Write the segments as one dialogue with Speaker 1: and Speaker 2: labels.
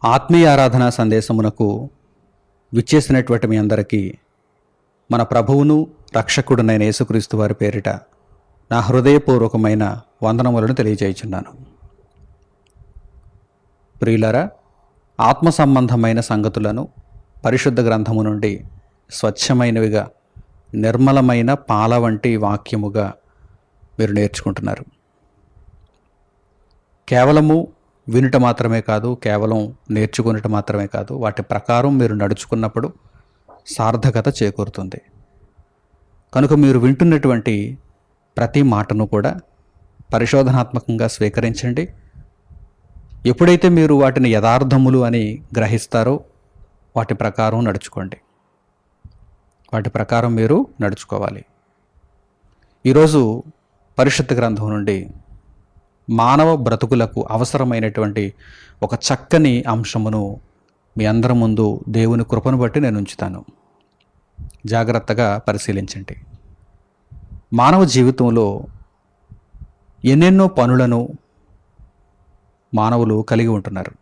Speaker 1: ఆత్మీయ ఆరాధనా సందేశమునకు విచ్చేసినటువంటి మీ అందరికీ మన ప్రభువును రక్షకుడునైన యేసుక్రీస్తు వారి పేరిట నా హృదయపూర్వకమైన వందనములను తెలియజేయుచున్నాను. ప్రియులారా, ఆత్మ సంబంధమైన సంగతులను పరిశుద్ధ గ్రంథము నుండి స్వచ్ఛమైనవిగా, నిర్మలమైన పాల వంటి వాక్యముగా మీరు నేర్చుకుంటున్నారు. కేవలము వినుట మాత్రమే కాదు, కేవలం నేర్చుకునుట మాత్రమే కాదు, వాటి ప్రకారం మీరు నడుచుకున్నప్పుడు సార్థకత చేకూరుతుంది. కనుక మీరు వింటున్నటువంటి ప్రతి మాటను కూడా పరిశోధనాత్మకంగా స్వీకరించండి. ఎప్పుడైతే మీరు వాటిని యథార్థములు అని గ్రహిస్తారో వాటి ప్రకారం నడుచుకోండి. వాటి ప్రకారం మీరు నడుచుకోవాలి. ఈరోజు పరిశుద్ధ గ్రంథం నుండి మానవ బ్రతుకులకు అవసరమైనటువంటి ఒక చక్కని అంశమును మీ అందరి ముందు దేవుని కృపను బట్టి నేను ఉంచుతాను. జాగ్రత్తగా పరిశీలించండి. మానవ జీవితంలో ఎన్నెన్నో పనులను మానవులు కలిగి ఉంటున్నారు.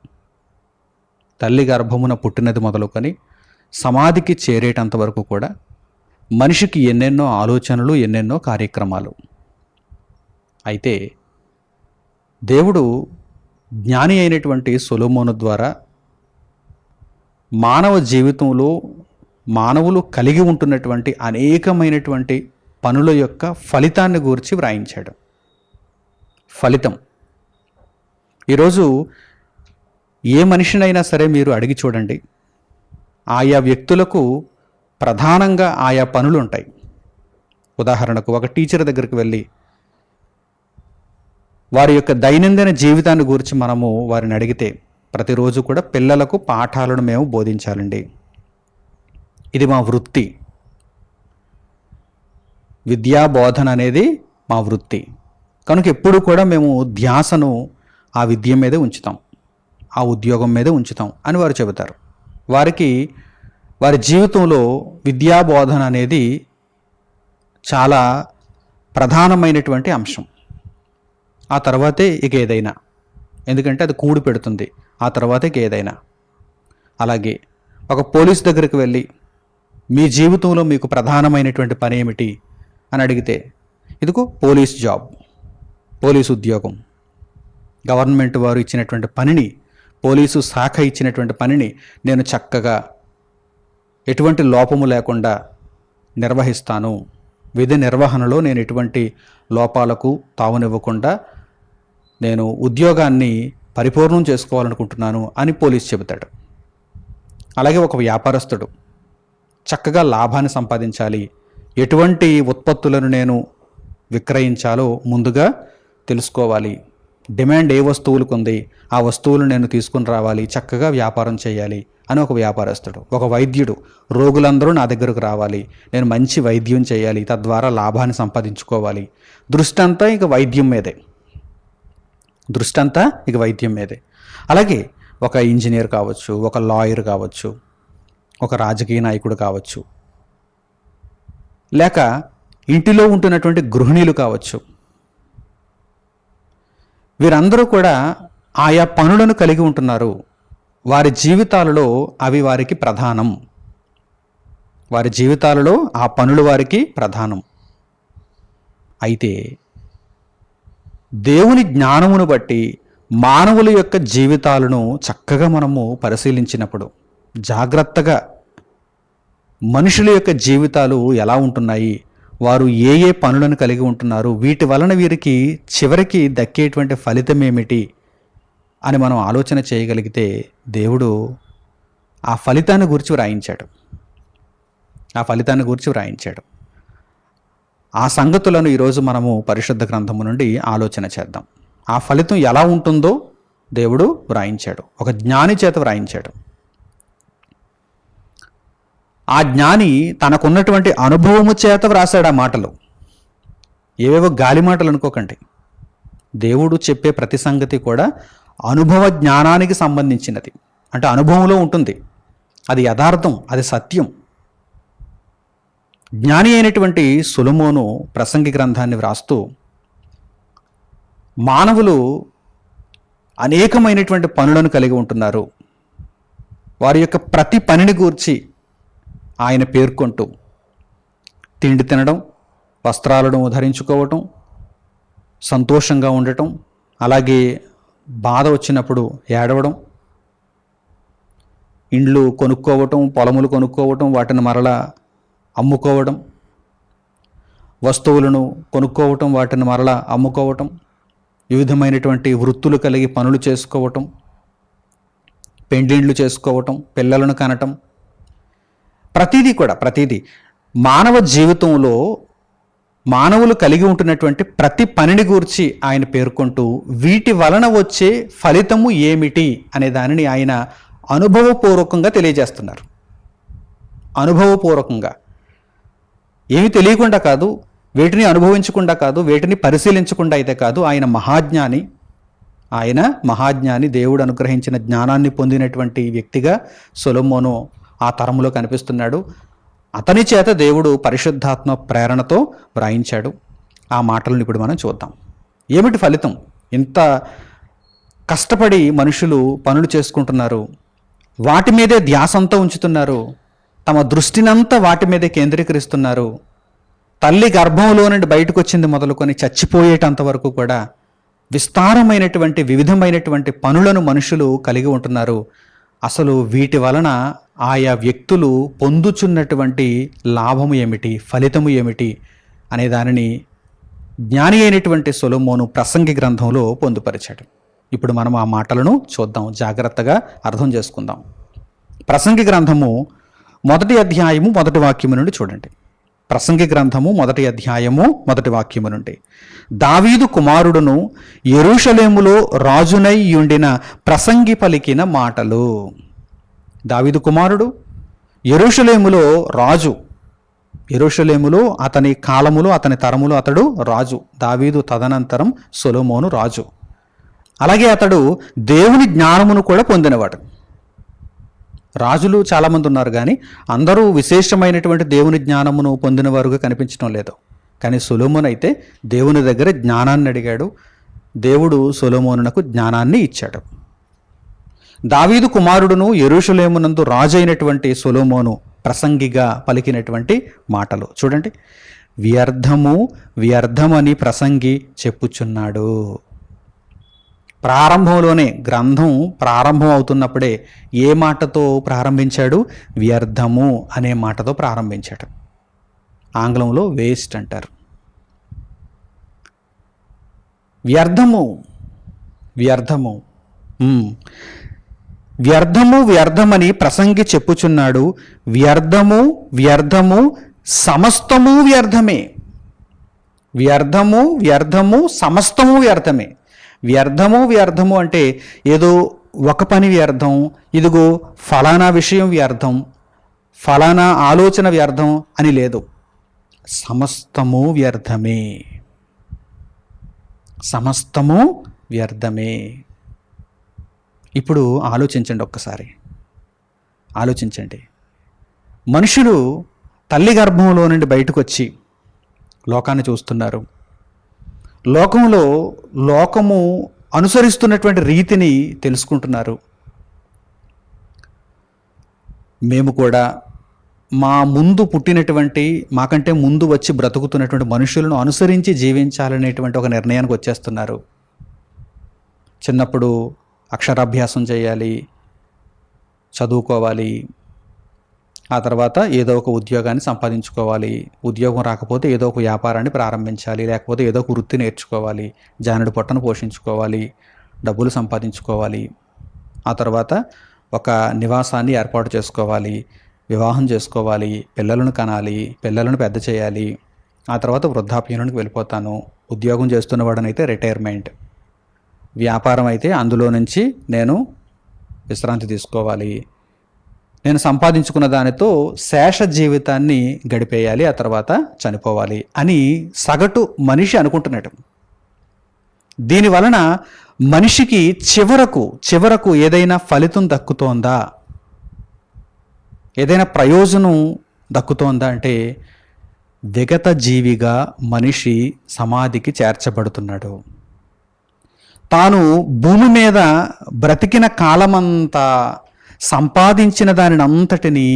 Speaker 1: తల్లి గర్భమున పుట్టినది మొదలుకొని సమాధికి చేరేటంత వరకు కూడా మనిషికి ఎన్నెన్నో ఆలోచనలు, ఎన్నెన్నో కార్యక్రమాలు. అయితే దేవుడు జ్ఞాని అయినటువంటి సొలొమోను ద్వారా మానవ జీవితంలో మానవులు కలిగి ఉంటున్నటువంటి అనేకమైనటువంటి పనుల యొక్క ఫలితాన్ని గురించి వ్రాయించాడు. ఫలితం ఈరోజు ఏ మనిషినైనా సరే మీరు అడిగి చూడండి, ఆయా వ్యక్తులకు ప్రధానంగా ఆయా పనులు ఉంటాయి. ఉదాహరణకు ఒక టీచర్ దగ్గరికి వెళ్ళి వారి యొక్క దైనందిన జీవితాన్ని గురించి మనము వారిని అడిగితే, ప్రతిరోజు కూడా పిల్లలకు పాఠాలను మేము బోధించాలండి, ఇది మా వృత్తి, విద్యా బోధన అనేది మా వృత్తి, కనుక ఎప్పుడు కూడా మేము ధ్యాసను ఆ విద్య మీదే ఉంచుతాం, ఆ ఉద్యోగం మీదే ఉంచుతాం అని వారు చెబుతారు. వారికి వారి జీవితంలో విద్యా బోధన అనేది చాలా ప్రధానమైనటువంటి అంశం. ఆ తర్వాతే ఇక ఏదైనా, ఎందుకంటే అది కూడి పెడుతుంది. ఆ తర్వాత ఇక ఏదైనా. అలాగే ఒక పోలీస్ దగ్గరికి వెళ్ళి మీ జీవితంలో మీకు ప్రధానమైనటువంటి పని ఏమిటి అని అడిగితే, ఇదిగో పోలీస్ జాబ్, పోలీసు ఉద్యోగం, గవర్నమెంట్ వారు ఇచ్చినటువంటి పనిని, పోలీసు శాఖ ఇచ్చినటువంటి పనిని నేను చక్కగా ఎటువంటి లోపము లేకుండా నిర్వహిస్తాను, విధి నిర్వహణలో నేను ఎటువంటి లోపాలకు తావునివ్వకుండా నేను ఉద్యోగాన్ని పరిపూర్ణం చేసుకోవాలనుకుంటున్నాను అని పోలీసు చెబుతాడు. అలాగే ఒక వ్యాపారస్తుడు చక్కగా లాభాన్ని సంపాదించాలి, ఎటువంటి ఉత్పత్తులను నేను విక్రయించాలో ముందుగా తెలుసుకోవాలి, డిమాండ్ ఏ వస్తువులకు ఉంది ఆ వస్తువులు నేను తీసుకుని రావాలి, చక్కగా వ్యాపారం చేయాలి అని ఒక వ్యాపారస్తుడు. ఒక వైద్యుడు, రోగులందరూ నా దగ్గరకు రావాలి, నేను మంచి వైద్యం చేయాలి, తద్వారా లాభాన్ని సంపాదించుకోవాలి. దృష్టి అంతా ఇక వైద్యం మీదే, దృష్టి అంతా ఇక వైద్యం మీదే. అలాగే ఒక ఇంజనీర్ కావచ్చు, ఒక లాయర్ కావచ్చు, ఒక రాజకీయ నాయకుడు కావచ్చు, లేక ఇంటిలో ఉంటున్నటువంటి గృహిణీలు కావచ్చు, వీరందరూ కూడా ఆయా పనులను కలిగి ఉంటున్నారు. వారి జీవితాలలో అవి వారికి ప్రధానం. వారి జీవితాలలో ఆ పనులు వారికి ప్రధానం. అయితే దేవుని జ్ఞానమును బట్టి మానవుల యొక్క జీవితాలను చక్కగా మనము పరిశీలించినప్పుడు, జాగ్రత్తగా మనుషుల యొక్క జీవితాలు ఎలా ఉంటున్నాయి, వారు ఏ ఏ పనులను కలిగి ఉంటున్నారు, వీటి వలన వీరికి చివరికి దక్కేటువంటి ఫలితం ఏమిటి అని మనం ఆలోచన చేయగలిగితే, దేవుడు ఆ ఫలితాన్ని గురించి వ్రాయించాడు. ఆ ఫలితాన్ని గురించి వ్రాయించాడు. ఆ సంగతులను ఈరోజు మనము పరిశుద్ధ గ్రంథము నుండి ఆలోచన చేద్దాం. ఆ ఫలితం ఎలా ఉంటుందో దేవుడు వ్రాయించాడు, ఒక జ్ఞాని చేత వ్రాయించాడు. ఆ జ్ఞాని తనకున్నటువంటి అనుభవము చేత వ్రాసాడు ఆ మాటలు. ఏవేవో గాలి మాటలు అనుకోకండి. దేవుడు చెప్పే ప్రతి సంగతి కూడా అనుభవ జ్ఞానానికి సంబంధించినది. అంటే అనుభవంలో ఉంటుంది, అది యథార్థం, అది సత్యం. జ్ఞాని అయినటువంటి సొలొమోను ప్రసంగి గ్రంథాన్ని వ్రాస్తూ మానవులు అనేకమైనటువంటి పనులను కలిగి ఉంటున్నారు. వారి యొక్క ప్రతి పనిని గూర్చి ఆయన పేర్కొంటూ తిండి తినడం, వస్త్రాలను ధరించుకోవటం, సంతోషంగా ఉండటం, అలాగే బాధ వచ్చినప్పుడు ఏడవడం, ఇండ్లు కొనుక్కోవటం, పొలములు కొనుక్కోవటం, వాటిని మరలా అమ్ముకోవడం, వస్తువులను కొనుక్కోవటం, వాటిని మరలా అమ్ముకోవటం, వివిధమైనటువంటి వృత్తులు కలిగి పనులు చేసుకోవటం, పెండ్లిండ్లు చేసుకోవటం, పిల్లలను కనటం, ప్రతిదీ మానవ జీవితంలో మానవులు కలిగి ఉంటున్నటువంటి ప్రతి పనిని గూర్చి ఆయన పేర్కొంటూ వీటి వలన వచ్చే ఫలితము ఏమిటి అనే దానిని ఆయన అనుభవపూర్వకంగా తెలియజేస్తున్నారు. అనుభవపూర్వకంగా, ఏమి తెలియకుండా కాదు, వీటిని అనుభవించకుండా కాదు, వీటిని పరిశీలించకుండా అయితే కాదు. ఆయన మహాజ్ఞాని, దేవుడు అనుగ్రహించిన జ్ఞానాన్ని పొందినటువంటి వ్యక్తిగా సొలొమోను ఆ తరములో కనిపిస్తున్నాడు. అతని చేత దేవుడు పరిశుద్ధాత్మ ప్రేరణతో వ్రాయించాడు. ఆ మాటలను ఇప్పుడు మనం చూద్దాం. ఏమిటి ఫలితం? ఇంత కష్టపడి మనుషులు పనులు చేసుకుంటున్నారు, వాటి మీదే ధ్యాసంతా ఉంచుతున్నారు, తమ దృష్టినంతా వాటి మీదే కేంద్రీకరిస్తున్నారు. తల్లి గర్భంలో నుండి బయటకు వచ్చింది మొదలుకొని చచ్చిపోయేటంత వరకు కూడా విస్తారమైనటువంటి వివిధమైనటువంటి పనులను మనుషులు కలిగి ఉంటున్నారు. అసలు వీటి వలన ఆయా వ్యక్తులు పొందుచున్నటువంటి లాభము ఏమిటి, ఫలితము ఏమిటి అనే దానిని జ్ఞాని అయినటువంటి సొలొమోను ప్రసంగి గ్రంథంలో పొందుపరిచాడు. ఇప్పుడు మనం ఆ మాటలను చూద్దాం, జాగ్రత్తగా అర్థం చేసుకుందాం. ప్రసంగి గ్రంథము 1వ అధ్యాయము 1వ వాక్యము నుండి చూడండి. ప్రసంగి గ్రంథము 1వ అధ్యాయము 1వ వాక్యము నుండి. దావీదు కుమారుడును యెరూషలేములో రాజునై యుండిన ప్రసంగి పలికిన మాటలు. దావీదు కుమారుడు, యెరూషలేములో రాజు, యెరూషలేములో అతని కాలములో అతని తరములో అతడు రాజు. దావీదు తదనంతరం సొలొమోను రాజు. అలాగే అతడు దేవుని జ్ఞానమును కూడా పొందినవాడు. రాజులు చాలామంది ఉన్నారు, కానీ అందరూ విశేషమైనటువంటి దేవుని జ్ఞానమును పొందినవారుగా కనిపించడం లేదు. కానీ సొలొమోను అయితే దేవుని దగ్గర జ్ఞానాన్ని అడిగాడు. దేవుడు సొలొమోనునకు జ్ఞానాన్ని ఇచ్చాడు. దావీదు కుమారుడును యెరూషలేమునందు రాజు అయినటువంటి సొలొమోను ప్రసంగిగా పలికినటువంటి మాటలు చూడండి. వ్యర్థమని ప్రసంగి చెప్పుచున్నాడు. ప్రారంభంలోనే, గ్రంథం ప్రారంభం అవుతున్నప్పుడే ఏ మాటతో ప్రారంభించాడు? వ్యర్థము అనే మాటతో ప్రారంభించాడు. ఆంగ్లంలో వేస్ట్ అంటారు. వ్యర్థమని ప్రసంగి చెప్పుచున్నాడు. వ్యర్థము సమస్తము వ్యర్థమే. సమస్తము వ్యర్థమే. వ్యర్థము అంటే ఏదో ఒక పని వ్యర్థం, ఇదిగో ఫలానా విషయం వ్యర్థం, ఫలానా ఆలోచన వ్యర్థం అని లేదు. సమస్తము వ్యర్థమే. ఇప్పుడు ఆలోచించండి, ఒక్కసారి ఆలోచించండి. మనుషులు తల్లి గర్భంలో నుండి బయటకు వచ్చి లోకాన్ని చూస్తున్నారు. లోకము అనుసరిస్తున్నటువంటి రీతిని తెలుసుకుంటున్నారు. మేము కూడా మా ముందు పుట్టినటువంటి, మాకంటే ముందు వచ్చి బ్రతుకుతున్నటువంటి మనుషులను అనుసరించి జీవించాలనేటువంటి ఒక నిర్ణయానికి వచ్చేస్తున్నారు. చిన్నప్పుడు అక్షరాభ్యాసం చేయాలి, చదువుకోవాలి, ఆ తర్వాత ఏదో ఒక ఉద్యోగాన్ని సంపాదించుకోవాలి, ఉద్యోగం రాకపోతే ఏదో ఒక వ్యాపారాన్ని ప్రారంభించాలి, లేకపోతే ఏదో ఒక వృత్తి నేర్చుకోవాలి, జానడి పొట్టను పోషించుకోవాలి, డబ్బులు సంపాదించుకోవాలి, ఆ తర్వాత ఒక నివాసాన్ని ఏర్పాటు చేసుకోవాలి, వివాహం చేసుకోవాలి, పిల్లలను కనాలి, పిల్లలను పెద్ద చేయాలి, ఆ తర్వాత వృద్ధాప్యంలోకి వెళ్ళిపోతాను, ఉద్యోగం చేస్తున్నవాడనైతే రిటైర్మెంట్, వ్యాపారం అయితే అందులో నుంచి నేను విశ్రాంతి తీసుకోవాలి, నేను సంపాదించుకున్న దానితో శేష జీవితాన్ని గడిపేయాలి, ఆ తర్వాత చనిపోవాలి అని సగటు మనిషి అనుకుంటున్నాడు. దీనివలన మనిషికి చివరకు ఏదైనా ఫలితం దక్కుతోందా, ఏదైనా ప్రయోజనం దక్కుతోందా అంటే విగత జీవిగా మనిషి సమాధికి చేర్చబడుతున్నాడు. తాను భూమి మీద బ్రతికిన కాలమంతా సంపాదించిన దానిని అంతటిని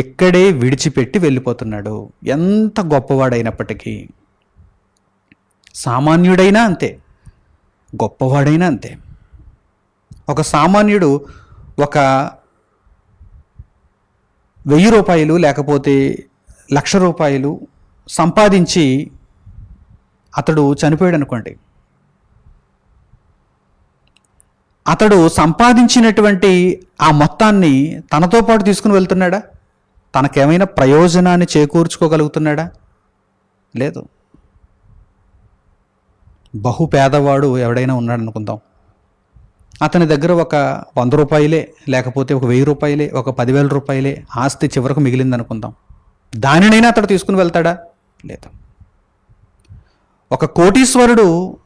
Speaker 1: ఇక్కడే విడిచిపెట్టి వెళ్ళిపోతున్నాడు. ఎంత గొప్పవాడైనప్పటికీ, సామాన్యుడైనా అంతే, గొప్పవాడైనా అంతే. ఒక సామాన్యుడు ఒక 1000 రూపాయలు లేకపోతే 1,00,000 రూపాయలు సంపాదించి అతడు చనిపోయాడు అనుకోండి. అతడు సంపాదించినటువంటి ఆ మొత్తాన్ని తనతో పాటు తీసుకుని వెళ్తున్నాడా? తనకేమైనా ప్రయోజనాన్ని చేకూర్చుకోగలుగుతున్నాడా? లేదు. బహు పేదవాడు ఎవడైనా ఉన్నాడు అనుకుందాం. అతని దగ్గర ఒక 100 రూపాయలే లేకపోతే ఒక 1000 రూపాయలే ఒక 10,000 రూపాయలే ఆస్తి చివరకు మిగిలింది అనుకుందాం. దానినైనా అతడు తీసుకుని వెళ్తాడా? లేదు. ఒక కోటీశ్వరుడు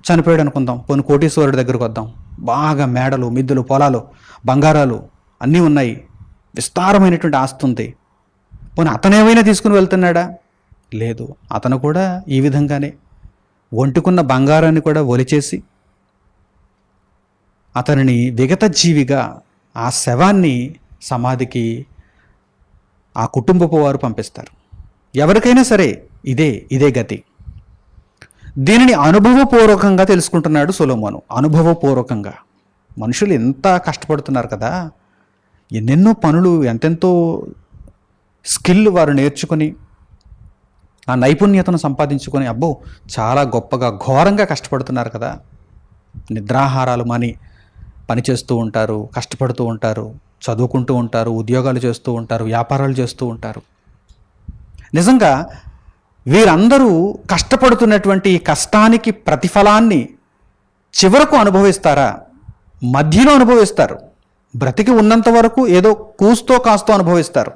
Speaker 1: చనిపోయాడు అనుకుందాం. పోనీ కోటీశ్వరుడి దగ్గరకు వద్దాం. బాగా మేడలు, మిద్దులు, పొలాలు, బంగారాలు అన్నీ ఉన్నాయి, విస్తారమైనటువంటి ఆస్తి ఉంది. పోనీ అతనేమైనా తీసుకుని వెళ్తున్నాడా? లేదు. అతను కూడా ఈ విధంగానే ఒంటికున్న బంగారాన్ని కూడా ఒలిచేసి అతనిని విగత జీవిగా ఆ శవాన్ని సమాధికి ఆ కుటుంబపు వారు పంపిస్తారు. ఎవరికైనా సరే ఇదే గతి. దీనిని అనుభవపూర్వకంగా తెలుసుకుంటున్నాడు సొలొమోను. అనుభవపూర్వకంగా మనుషులు ఎంత కష్టపడుతున్నారు కదా, ఎన్నెన్నో పనులు, ఎంతెంతో స్కిల్ వారు నేర్చుకొని ఆ నైపుణ్యతను సంపాదించుకొని అబ్బో చాలా గొప్పగా ఘోరంగా కష్టపడుతున్నారు కదా. నిద్రాహారాలు మాని పనిచేస్తూ ఉంటారు, కష్టపడుతూ ఉంటారు, చదువుకుంటూ ఉంటారు, ఉద్యోగాలు చేస్తూ ఉంటారు, వ్యాపారాలు చేస్తూ ఉంటారు. నిజంగా వీరందరూ కష్టపడుతున్నటువంటి కష్టానికి ప్రతిఫలాన్ని చివరకు అనుభవిస్తారా? మధ్యలో అనుభవిస్తారు. బ్రతికి ఉన్నంత వరకు ఏదో కూస్తో కాస్తో అనుభవిస్తారు.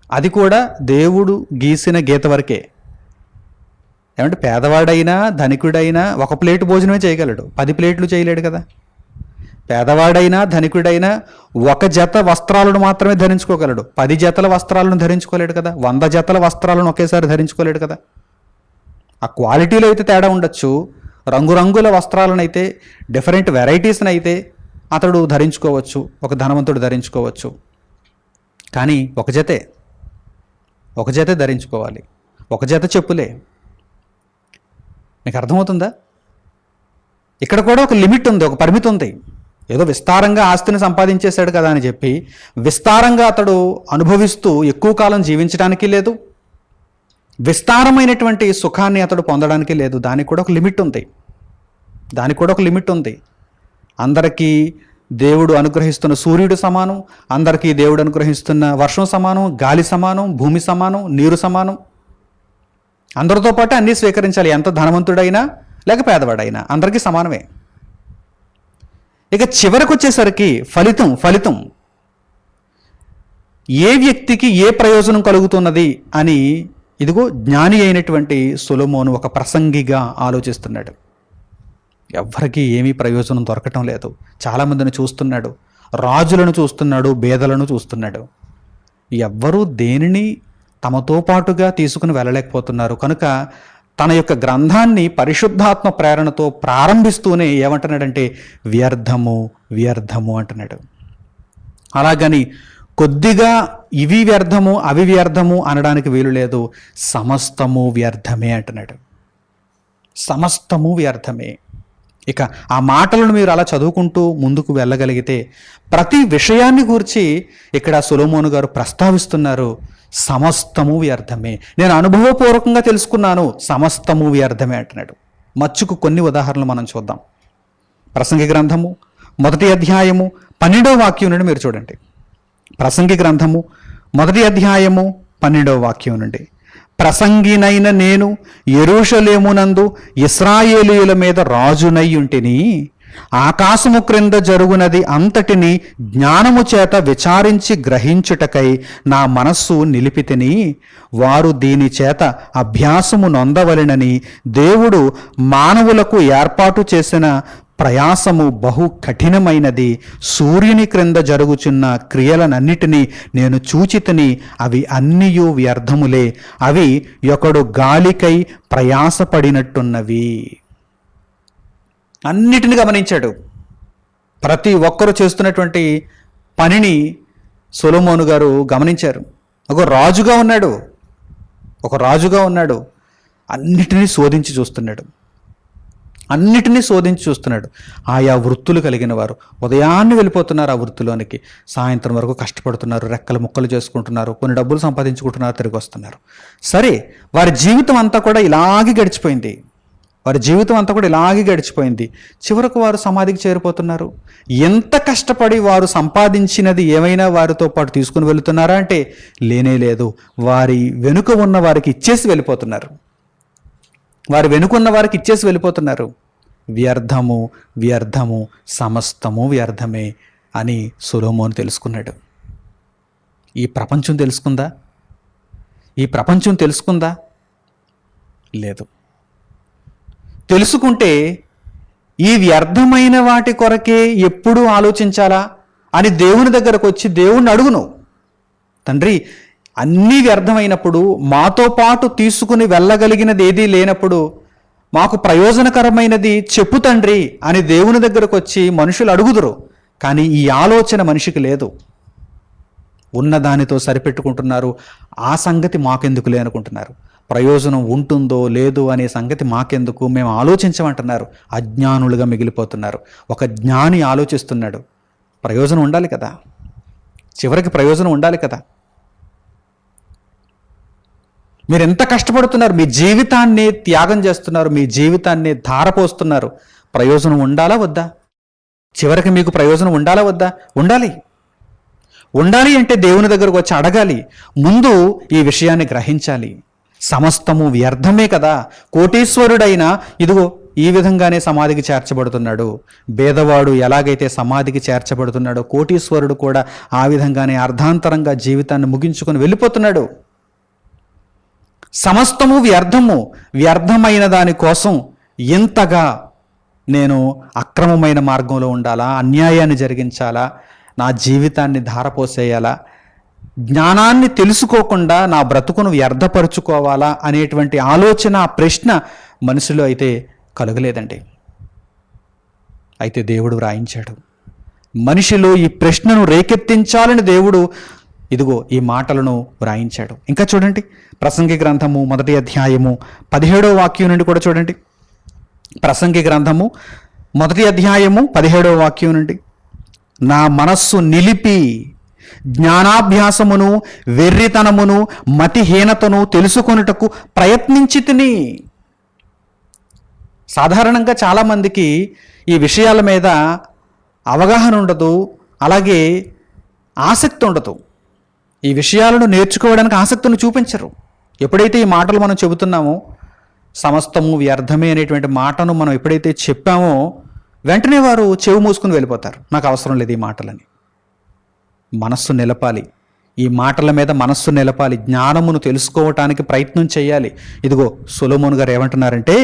Speaker 1: అది కూడా దేవుడు గీసిన గీత వరకే. ఏమంటే పేదవాడైనా ధనికుడైనా ఒక ప్లేటు భోజనమే చేయగలడు, 10 ప్లేట్లు చేయలేడు కదా. పేదవాడైనా ధనికుడైనా ఒక జత వస్త్రాలను మాత్రమే ధరించుకోగలడు, 10 జతల వస్త్రాలను ధరించుకోలేడు కదా. 100 జతల వస్త్రాలను ఒకేసారి ధరించుకోలేడు కదా. ఆ క్వాలిటీలో అయితే తేడా ఉండొచ్చు, రంగురంగుల వస్త్రాలను అయితే, డిఫరెంట్ వెరైటీస్ని అయితే అతడు ధరించుకోవచ్చు, ఒక ధనవంతుడు ధరించుకోవచ్చు. కానీ ఒక జతే ధరించుకోవాలి, ఒక జత చెప్పులే. మీకు అర్థమవుతుందా? ఇక్కడ కూడా ఒక లిమిట్ ఉంది, ఒక పరిమితి ఉంది. ఏదో విస్తారంగా ఆస్తిని సంపాదించేశాడు కదా అని చెప్పి విస్తారంగా అతడు అనుభవిస్తూ ఎక్కువ కాలం జీవించడానికి లేదు, విస్తారమైనటువంటి సుఖాన్ని అతడు పొందడానికి లేదు. దానికి కూడా ఒక లిమిట్ ఉంది. అందరికీ దేవుడు అనుగ్రహిస్తున్న సూర్యుడు సమానం, అందరికీ దేవుడు అనుగ్రహిస్తున్న వర్షం సమానం, గాలి సమానం, భూమి సమానం, నీరు సమానం. అందరితో పాటు అన్నీ స్వీకరించాలి. ఎంత ధనవంతుడైనా లేక పేదవాడైనా అందరికీ సమానమే. ఇక చివరికి వచ్చేసరికి ఫలితం ఏ వ్యక్తికి ఏ ప్రయోజనం కలుగుతున్నది అని ఇదిగో జ్ఞాని అయినటువంటి సొలొమోను ఒక ప్రసంగిగా ఆలోచిస్తున్నాడు. ఎవ్వరికీ ఏమీ ప్రయోజనం దొరకటం లేదు. చాలామందిని చూస్తున్నాడు, రాజులను చూస్తున్నాడు, బేదలను చూస్తున్నాడు. ఎవ్వరూ దేనిని తమతో పాటుగా తీసుకుని వెళ్ళలేకపోతున్నారు. కనుక తన యొక్క గ్రంథాన్ని పరిశుద్ధాత్మ ప్రేరణతో ప్రారంభిస్తూనే ఏమంటున్నాడంటే వ్యర్థము అంటున్నాడు. అలాగని కొద్దిగా ఇవి వ్యర్థము అవి వ్యర్థము అనడానికి వీలు లేదు. సమస్తము వ్యర్థమే అంటున్నాడు. సమస్తము వ్యర్థమే. ఇక ఆ మాటలను మీరు అలా చదువుకుంటూ ముందుకు వెళ్ళగలిగితే ప్రతి విషయాన్ని గురించి ఇక్కడ సొలొమోను గారు ప్రస్తావిస్తున్నారు. సమస్తము వ్యర్థమే, నేను అనుభవపూర్వకంగా తెలుసుకున్నాను, సమస్తము వ్యర్థమే అంటున్నాడు. మచ్చుకు కొన్ని ఉదాహరణలు మనం చూద్దాం. ప్రసంగి గ్రంథము 1వ అధ్యాయము 12వ వాక్యం నుండి మీరు చూడండి. ప్రసంగి గ్రంథము 1వ అధ్యాయము 12వ వాక్యం నుండి, ప్రసంగినైన నేను యెరూషలేమునందు ఇశ్రాయేలీయుల మీద రాజునై ఉంటిని, ఆకాశము క్రింద జరుగునది అంతటిని జ్ఞానము చేత విచారించి గ్రహించుటకై నా మనస్సు నిలిపితిని. వారు దీని చేత అభ్యాసము నొందవలెనని దేవుడు మానవులకు ఏర్పాటు చేసిన ప్రయాసము బహు కఠినమైనది. సూర్యుని క్రింద జరుగుచున్న క్రియలనన్నిటినీ నేను చూచితిని, అవి అన్నియు వ్యర్థములే, అవి ఒకడు గాలికై ప్రయాసపడినట్టున్నవి. అన్నిటిని గమనించాడు. ప్రతి ఒక్కరూ చేస్తున్నటువంటి పనిని సొలొమోను గారు గమనించారు. ఒక రాజుగా ఉన్నాడు, అన్నిటినీ శోధించి చూస్తున్నాడు. ఆయా వృత్తులు కలిగిన వారు ఉదయాన్నే వెళ్ళిపోతున్నారు ఆ వృత్తిలోనికి, సాయంత్రం వరకు కష్టపడుతున్నారు, రెక్కలు ముక్కలు చేసుకుంటున్నారు, కొన్ని డబ్బులు సంపాదించుకుంటున్నారు, తిరిగి వస్తున్నారు. సరే, వారి జీవితం అంతా కూడా ఇలాగే గడిచిపోయింది. చివరకు వారు సమాధికి చేరిపోతున్నారు. ఎంత కష్టపడి వారు సంపాదించినది ఏమైనా వారితో పాటు తీసుకుని వెళుతున్నారా అంటే లేనే లేదు. వారి వెనుక ఉన్న వారికి ఇచ్చేసి వెళ్ళిపోతున్నారు. వ్యర్థము, సమస్తము వ్యర్థమే అని సొలొమోను తెలుసుకున్నాడు. ఈ ప్రపంచం తెలుసుకుందా? లేదు. తెలుసుకుంటే ఈ వ్యర్థమైన వాటి కొరకే ఎప్పుడూ ఆలోచించాలా అని దేవుని దగ్గరకు వచ్చి దేవుణ్ణి అడుగును. తండ్రి, అన్నీ వ్యర్థమైనప్పుడు, మాతో పాటు తీసుకుని వెళ్ళగలిగినది ఏదీ లేనప్పుడు మాకు ప్రయోజనకరమైనది చెప్పు తండ్రి అని దేవుని దగ్గరకు వచ్చి మనుషులు అడుగుదురు. కానీ ఈ ఆలోచన మనిషికి లేదు. ఉన్నదానితో సరిపెట్టుకుంటున్నారు. ఆ సంగతి మాకెందుకులే అనుకుంటున్నారు. ప్రయోజనం ఉంటుందో లేదో అనే సంగతి మాకెందుకు, మేము ఆలోచించమంటున్నారు. అజ్ఞానులుగా మిగిలిపోతున్నారు. ఒక జ్ఞాని ఆలోచిస్తున్నాడు, ప్రయోజనం ఉండాలి కదా, చివరికి ప్రయోజనం ఉండాలి కదా. మీరు ఎంత కష్టపడుతున్నారు, మీ జీవితాన్ని త్యాగం చేస్తున్నారు, మీ జీవితాన్ని ధారపోస్తున్నారు. ప్రయోజనం ఉండాలా వద్దా? చివరికి మీకు ప్రయోజనం ఉండాలా వద్దా? ఉండాలి అంటే దేవుని దగ్గరకు వచ్చి అడగాలి. ముందు ఈ విషయాన్ని గ్రహించాలి. సమస్తము వ్యర్థమే కదా. కోటీశ్వరుడైన ఇదిగో ఈ విధంగానే సమాధికి చేర్చబడుతున్నాడు. పేదవాడు ఎలాగైతే సమాధికి చేర్చబడుతున్నాడో కోటీశ్వరుడు కూడా ఆ విధంగానే అర్ధాంతరంగా జీవితాన్ని ముగించుకొని వెళ్ళిపోతున్నాడు. సమస్తము వ్యర్థమైన దానికోసం ఇంతగా నేను అక్రమమైన మార్గంలో ఉండాలా, అన్యాయాన్ని జరిగించాలా, నా జీవితాన్ని ధారపోసేయాలా, జ్ఞానాన్ని తెలుసుకోకుండా నా బ్రతుకును వ్యర్థపరుచుకోవాలా అనేటువంటి ఆలోచన, ప్రశ్న మనసులో అయితే కలగలేదండి. అయితే దేవుడు వ్రాయించాడు. మనిషిలో ఈ ప్రశ్నను రేకెత్తించాలని దేవుడు ఇదిగో ఈ మాటలను వ్రాయించాడు. ఇంకా చూడండి, ప్రసంగి గ్రంథము 1వ అధ్యాయము 17వ వాక్యం నుండి కూడా చూడండి. ప్రసంగి గ్రంథము 1వ అధ్యాయము 17వ వాక్యం నుండి, నా మనస్సు నిలిపి జ్ఞానాభ్యాసమును, వెర్రితనమును, మతిహీనతను తెలుసుకొనుటకు ప్రయత్నించి తిని. సాధారణంగా చాలామందికి ఈ విషయాల మీద అవగాహన ఉండదు, అలాగే ఆసక్తి ఉండదు. ఈ విషయాలను నేర్చుకోవడానికి ఆసక్తిని చూపించరు. ఎప్పుడైతే ఈ మాటలు మనం చెబుతున్నామో, సమస్తము వ్యర్థమే అనేటువంటి మాటను మనం ఎప్పుడైతే చెప్పామో వెంటనే వారు చెవి మూసుకుని వెళ్ళిపోతారు. నాకు అవసరం లేదు ఈ మాటలని. మనస్సు నిలపాలి, ఈ మాటల మీద మనస్సు నిలపాలి, జ్ఞానమును తెలుసుకోవటానికి ప్రయత్నం చేయాలి. ఇదిగో సొలొమోను గారు ఏమంటున్నారంటే,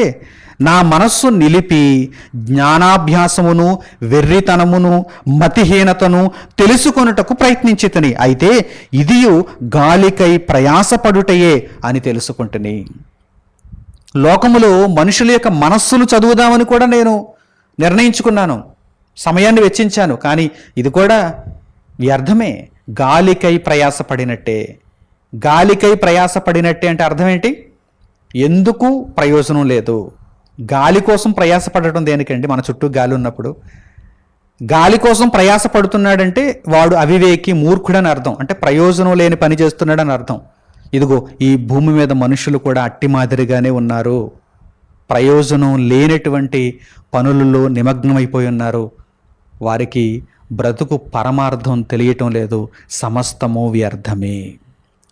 Speaker 1: నా మనస్సు నిలిపి జ్ఞానాభ్యాసమును, వెర్రితనమును, మతిహీనతను తెలుసుకొనుటకు ప్రయత్నించితిని. అయితే ఇదియు గాలికై ప్రయాసపడుటయే అని తెలుసుకుంటుని. లోకములో మనుషుల యొక్క మనస్సులు చదువుదామని కూడా నేను నిర్ణయించుకున్నాను, సమయాన్ని వెచ్చించాను. కానీ ఇది కూడా వ్యర్థమే. గాలికై ప్రయాసపడినట్టే అంటే అర్థం ఏంటి? ఎందుకు ప్రయోజనం లేదు. గాలి కోసం ప్రయాసపడటం దేనికండి? మన చుట్టూ గాలి ఉన్నప్పుడు గాలి కోసం ప్రయాసపడుతున్నాడంటే వాడు అవివేకి, మూర్ఖుడని అర్థం. అంటే ప్రయోజనం లేని పని చేస్తున్నాడని అర్థం. ఇదిగో ఈ భూమి మీద మనుషులు కూడా అట్టి మాదిరిగానే ఉన్నారు. ప్రయోజనం లేనటువంటి పనులలో నిమగ్నమైపోయి ఉన్నారు. వారికి బ్రతుకు పరమార్థం తెలియటం లేదు. సమస్తము వ్యర్థమే.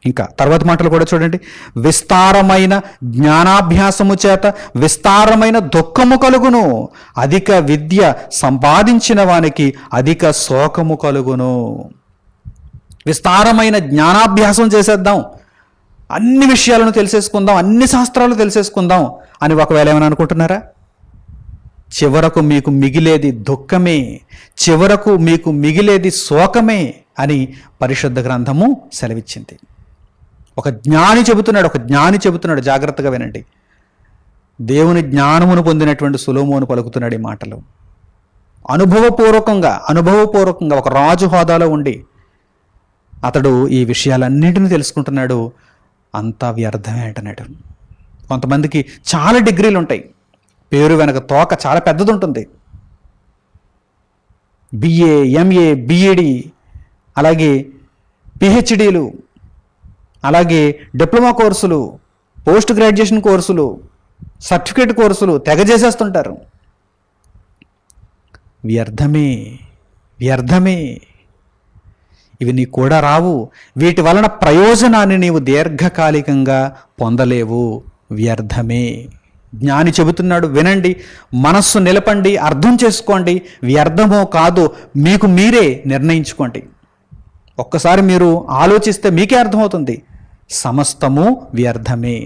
Speaker 1: ఇంకా తర్వాత మాటలు కూడా చూడండి. విస్తారమైన జ్ఞానాభ్యాసము చేత విస్తారమైన దుఃఖము కలుగును, అధిక విద్య సంపాదించిన వానికి అధిక శోకము కలుగును. విస్తారమైన జ్ఞానాభ్యాసం చేసేద్దాం, అన్ని విషయాలను తెలిసేసుకుందాం, అన్ని శాస్త్రాలు తెలిసేసుకుందాం అని ఒకవేళ ఏమైనా అనుకుంటున్నారా? చివరకు మీకు మిగిలేది దుఃఖమే, చివరకు మీకు మిగిలేది శోకమే అని పరిశుద్ధ గ్రంథము సెలవిచ్చింది. ఒక జ్ఞాని చెబుతున్నాడు, జాగ్రత్తగా వినండి. దేవుని జ్ఞానమును పొందినటువంటి సొలొమోను పలుకుతున్నాడు ఈ మాటలు. అనుభవపూర్వకంగా ఒక రాజు హోదాలో ఉండి అతడు ఈ విషయాలన్నింటినీ తెలుసుకుంటున్నాడు. అంతా వ్యర్థమే అంటున్నాడు. కొంతమందికి చాలా డిగ్రీలు ఉంటాయి, పేరు వెనక తోక చాలా పెద్దది ఉంటుంది. బిఏ, ఎంఏ, బిఈడి, అలాగే పిహెచ్డీలు, అలాగే డిప్లొమా కోర్సులు, పోస్ట్ గ్రాడ్యుయేషన్ కోర్సులు, సర్టిఫికేట్ కోర్సులు తెగ చేసేస్తుంటారు. వ్యర్థమే. ఇవి నీకు కూడా రావు. వీటి వలన ప్రయోజనాన్ని నీవు దీర్ఘకాలికంగా పొందలేవు. వ్యర్థమే. జ్ఞాని చెబుతున్నాడు, వినండి, మనస్సు నిలపండి, అర్థం చేసుకోండి. వ్యర్థమో కాదో మీకు మీరే నిర్ణయించుకోండి. ఒక్కసారి మీరు ఆలోచిస్తే మీకే అర్థమవుతుంది, సమస్తము వ్యర్థమే.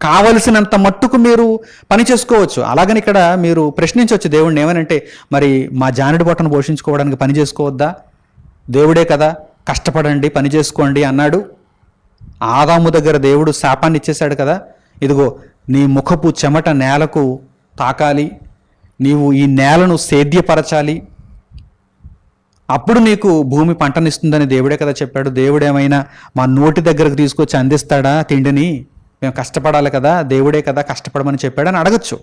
Speaker 1: కావలసినంత మట్టుకు మీరు పని చేసుకోవచ్చు. అలాగని ఇక్కడ మీరు ప్రశ్నించవచ్చు దేవుడిని, ఏమనంటే, మరి మా జానుడి బొట్టను పోషించుకోవడానికి పని చేసుకోవద్దా? దేవుడే కదా కష్టపడండి, పని చేసుకోండి అన్నాడు. ఆదాము దగ్గర దేవుడు శాపాన్ని ఇచ్చేశాడు కదా, ఇదిగో నీ ముఖపు చెమట నేలకు తాకాలి, నీవు ఈ నేలను సేద్యపరచాలి, అప్పుడు నీకు భూమి పంటనిస్తుందని దేవుడే కదా చెప్పాడు. దేవుడేమైనా మా నోటి దగ్గరకు తీసుకొచ్చి అందిస్తాడా తిండిని? మేము కష్టపడాలి కదా, దేవుడే కదా కష్టపడమని చెప్పాడని అడగచ్చు.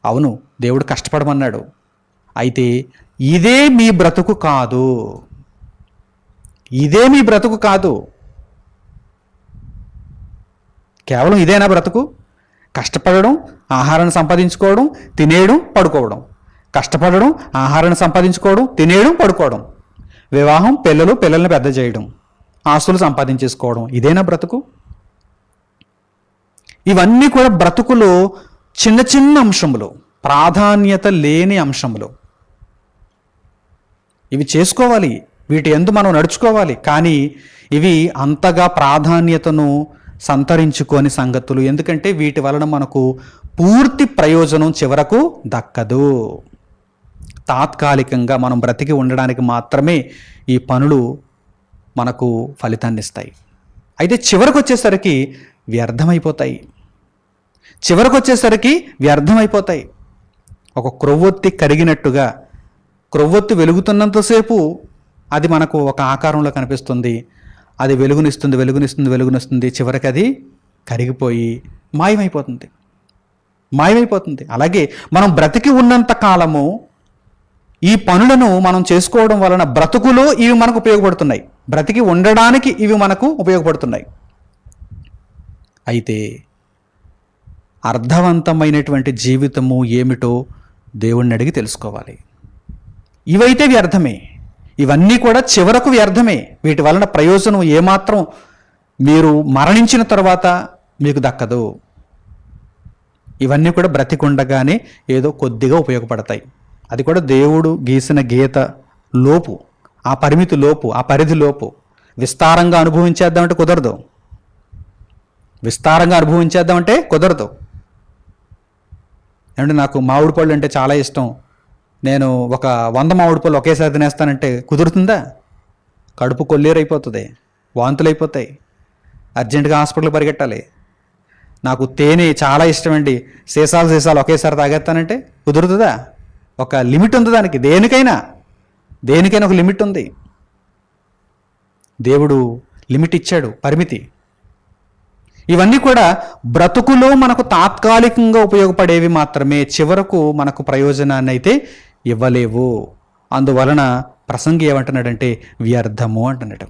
Speaker 1: అవును, దేవుడు కష్టపడమన్నాడు. అయితే ఇదే మీ బ్రతుకు కాదు, కేవలం ఇదేనా బ్రతుకు? కష్టపడడం, ఆహారాన్ని సంపాదించుకోవడం, తినేయడం, పడుకోవడం. కష్టపడడం, ఆహారాన్ని సంపాదించుకోవడం, తినేయడం, పడుకోవడం. వివాహం, పిల్లల్ని పెద్ద చేయడం, ఆస్తులు సంపాదించేసుకోవడం. ఇదేనా బ్రతుకు? ఇవన్నీ కూడా బ్రతుకులో చిన్న చిన్న అంశములు, ప్రాధాన్యత లేని అంశములు. ఇవి చేసుకోవాలి, వీటి యందు మనం నడుచుకోవాలి. కానీ ఇవి అంతగా ప్రాధాన్యతను సంతరించుకోని సంగతులు. ఎందుకంటే వీటి వలన మనకు పూర్తి ప్రయోజనం చివరకు దక్కదు. తాత్కాలికంగా మనం బ్రతికి ఉండడానికి మాత్రమే ఈ పనులు మనకు ఫలితాన్ని ఇస్తాయి. అయితే చివరకు వచ్చేసరికి వ్యర్థమైపోతాయి. ఒక క్రొవ్వొత్తి కరిగినట్టుగా, క్రొవ్వొత్తి వెలుగుతున్నంతసేపు అది మనకు ఒక ఆకారంలో కనిపిస్తుంది. అది వెలుగునిస్తుంది, చివరికి అది కరిగిపోయి మాయమైపోతుంది. అలాగే మనం బ్రతికి ఉన్నంత కాలము ఈ పనులను మనం చేసుకోవడం వలన బ్రతుకులో ఇవి మనకు ఉపయోగపడుతున్నాయి, బ్రతికి ఉండడానికి ఇవి మనకు ఉపయోగపడుతున్నాయి. అయితే అర్థవంతమైనటువంటి జీవితము ఏమిటో దేవుణ్ణి అడిగి తెలుసుకోవాలి. ఇవైతే వ్యర్థమే, ఇవన్నీ కూడా చివరకు వ్యర్థమే. వీటి వలన ప్రయోజనం ఏమాత్రం మీరు మరణించిన తర్వాత మీకు దక్కదు. ఇవన్నీ కూడా బ్రతికుండగానే ఏదో కొద్దిగా ఉపయోగపడతాయి. అది కూడా దేవుడు గీసిన గీత లోపు, ఆ పరిమితి లోపు, ఆ పరిధి లోపు. విస్తారంగా అనుభవించేద్దామంటే కుదరదు. ఏమంటే నాకు మామిడి పళ్ళు అంటే చాలా ఇష్టం, నేను ఒక 100 మామిడి పళ్ళు ఒకేసారి తినేస్తానంటే కుదురుతుందా? కడుపు కొల్లేరైపోతుంది, వాంతులైపోతాయి, అర్జెంటుగా హాస్పిటల్కి పరిగెట్టాలి. నాకు తేనె చాలా ఇష్టమండి, సీసాలు ఒకేసారి తాగేస్తానంటే కుదురుతుందా? ఒక లిమిట్ ఉంది దానికి. దేనికైనా ఒక లిమిట్ ఉంది. దేవుడు లిమిట్ ఇచ్చాడు, పరిమితి. ఇవన్నీ కూడా బ్రతుకులో మనకు తాత్కాలికంగా ఉపయోగపడేవి మాత్రమే, చివరకు మనకు ప్రయోజనాన్ని అయితే ఇవ్వలేవు. అందువలన ప్రసంగి ఏమంటున్నాడంటే వ్యర్థము అంటున్నాడు.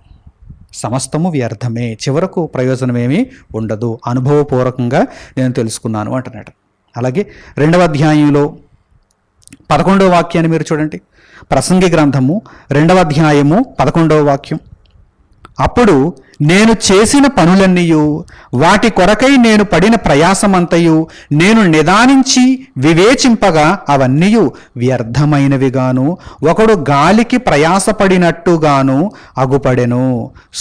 Speaker 1: సమస్తము వ్యర్థమే, చివరకు ప్రయోజనమేమీ ఉండదు, అనుభవపూర్వకంగా నేను తెలుసుకున్నాను అంటున్నాడు. అలాగే 2వ అధ్యాయంలో 11వ వాక్యాన్ని మీరు చూడండి. ప్రసంగి గ్రంథము 2వ అధ్యాయము 11వ వాక్యం. అప్పుడు నేను చేసిన పనులన్నీయు, వాటి కొరకై నేను పడిన ప్రయాసమంతయు నేను నిదానించి వివేచింపగా అవన్నీయు వ్యర్థమైనవిగాను, ఒకడు గాలికి ప్రయాసపడినట్టుగాను అగుపడెను.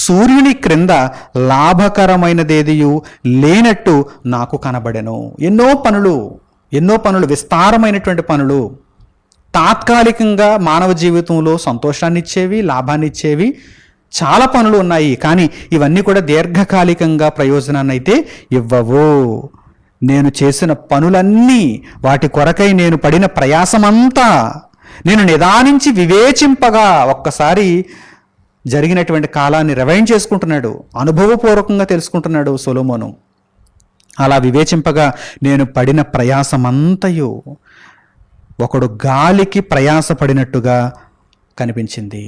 Speaker 1: సూర్యుని క్రింద లాభకరమైనదేదియు లేనట్టు నాకు కనబడెను. ఎన్నో పనులు, విస్తారమైనటువంటి పనులు, తాత్కాలికంగా మానవ జీవితంలో సంతోషాన్ని ఇచ్చేవి, లాభాన్ని ఇచ్చేవి చాలా పనులు ఉన్నాయి. కానీ ఇవన్నీ కూడా దీర్ఘకాలికంగా ప్రయోజనాన్ని అయితే ఇవ్వవు. నేను చేసిన పనులన్నీ, వాటి కొరకై నేను పడిన ప్రయాసమంతా నేను నిదానించి వివేచింపగా, ఒక్కసారి జరిగినటువంటి కాలాన్ని రివైండ్ చేసుకుంటున్నాడు, అనుభవపూర్వకంగా తెలుసుకుంటున్నాడు సొలొమోను. అలా వివేచింపగా నేను పడిన ప్రయాసమంతయు ఒకడు గాలికి ప్రయాసపడినట్టుగా కనిపించింది.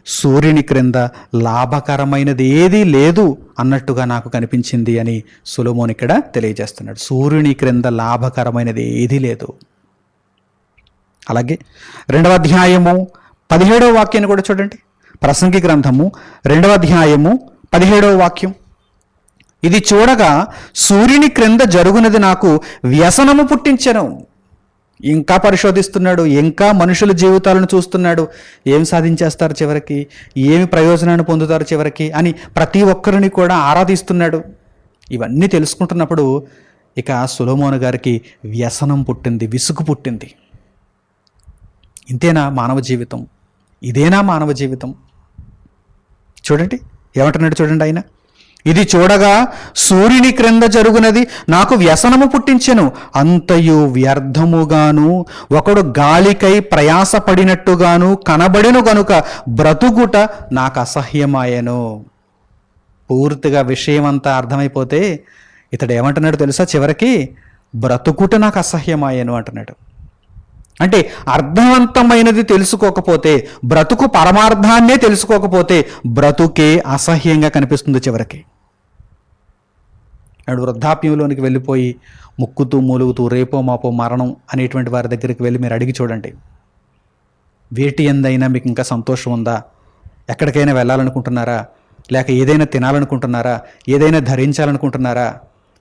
Speaker 1: సూర్యుని క్రింద లాభకరమైనది ఏదీ లేదు అన్నట్టుగా నాకు కనిపించింది అని సొలొమోను ఇక్కడ తెలియజేస్తున్నాడు. సూర్యుని క్రింద లాభకరమైనది ఏదీ లేదు. అలాగే 2వ అధ్యాయము 17వ వాక్యాన్ని కూడా చూడండి. ప్రసంగి గ్రంథము 2వ అధ్యాయము 17వ వాక్యం. ఇది చూడగా సూర్యుని క్రింద జరుగునది నాకు వ్యసనము పుట్టించెను. ఇంకా పరిశోధిస్తున్నాడు, ఇంకా మనుషుల జీవితాలను చూస్తున్నాడు. ఏం సాధించేస్తారు చివరికి, ఏమి ప్రయోజనాన్ని పొందుతారు చివరికి అని ప్రతి ఒక్కరిని కూడా ఆరాధిస్తున్నాడు. ఇవన్నీ తెలుసుకుంటున్నప్పుడు ఇక సొలొమోను గారికి వ్యసనం పుట్టింది, విసుగు పుట్టింది. ఇంతేనా మానవ జీవితం? ఇదేనా మానవ జీవితం? చూడండి ఏమంటున్నాడు చూడండి ఆయన. ఇది చూడగా సూర్యుని క్రింద జరుగునది నాకు వ్యసనము పుట్టించెను, అంతయు వ్యర్థముగాను ఒకడు గాలికై ప్రయాసపడినట్టుగాను కనబడెను గనుక బ్రతుకుట నాకు అసహ్యమాయెను. పూర్తిగా విషయం అంతా అర్థమైపోతే ఇతడు ఏమంటున్నాడు తెలుసా? చివరికి బ్రతుకుట నాకు అసహ్యమాయెను అంటున్నాడు. అంటే అర్థవంతమైనది తెలుసుకోకపోతే, బ్రతుకు పరమార్థాన్నే తెలుసుకోకపోతే బ్రతుకే అసహ్యంగా కనిపిస్తుంది చివరికి. నాడు వృద్ధాప్యంలోనికి వెళ్ళిపోయి ముక్కుతూ మూలుగుతూ రేపో మాపో మరణం అనేటువంటి వారి దగ్గరికి వెళ్ళి మీరు అడిగి చూడండి, వేటి ఎందైనా మీకు ఇంకా సంతోషం ఉందా? ఎక్కడికైనా వెళ్ళాలనుకుంటున్నారా? లేక ఏదైనా తినాలనుకుంటున్నారా? ఏదైనా ధరించాలనుకుంటున్నారా?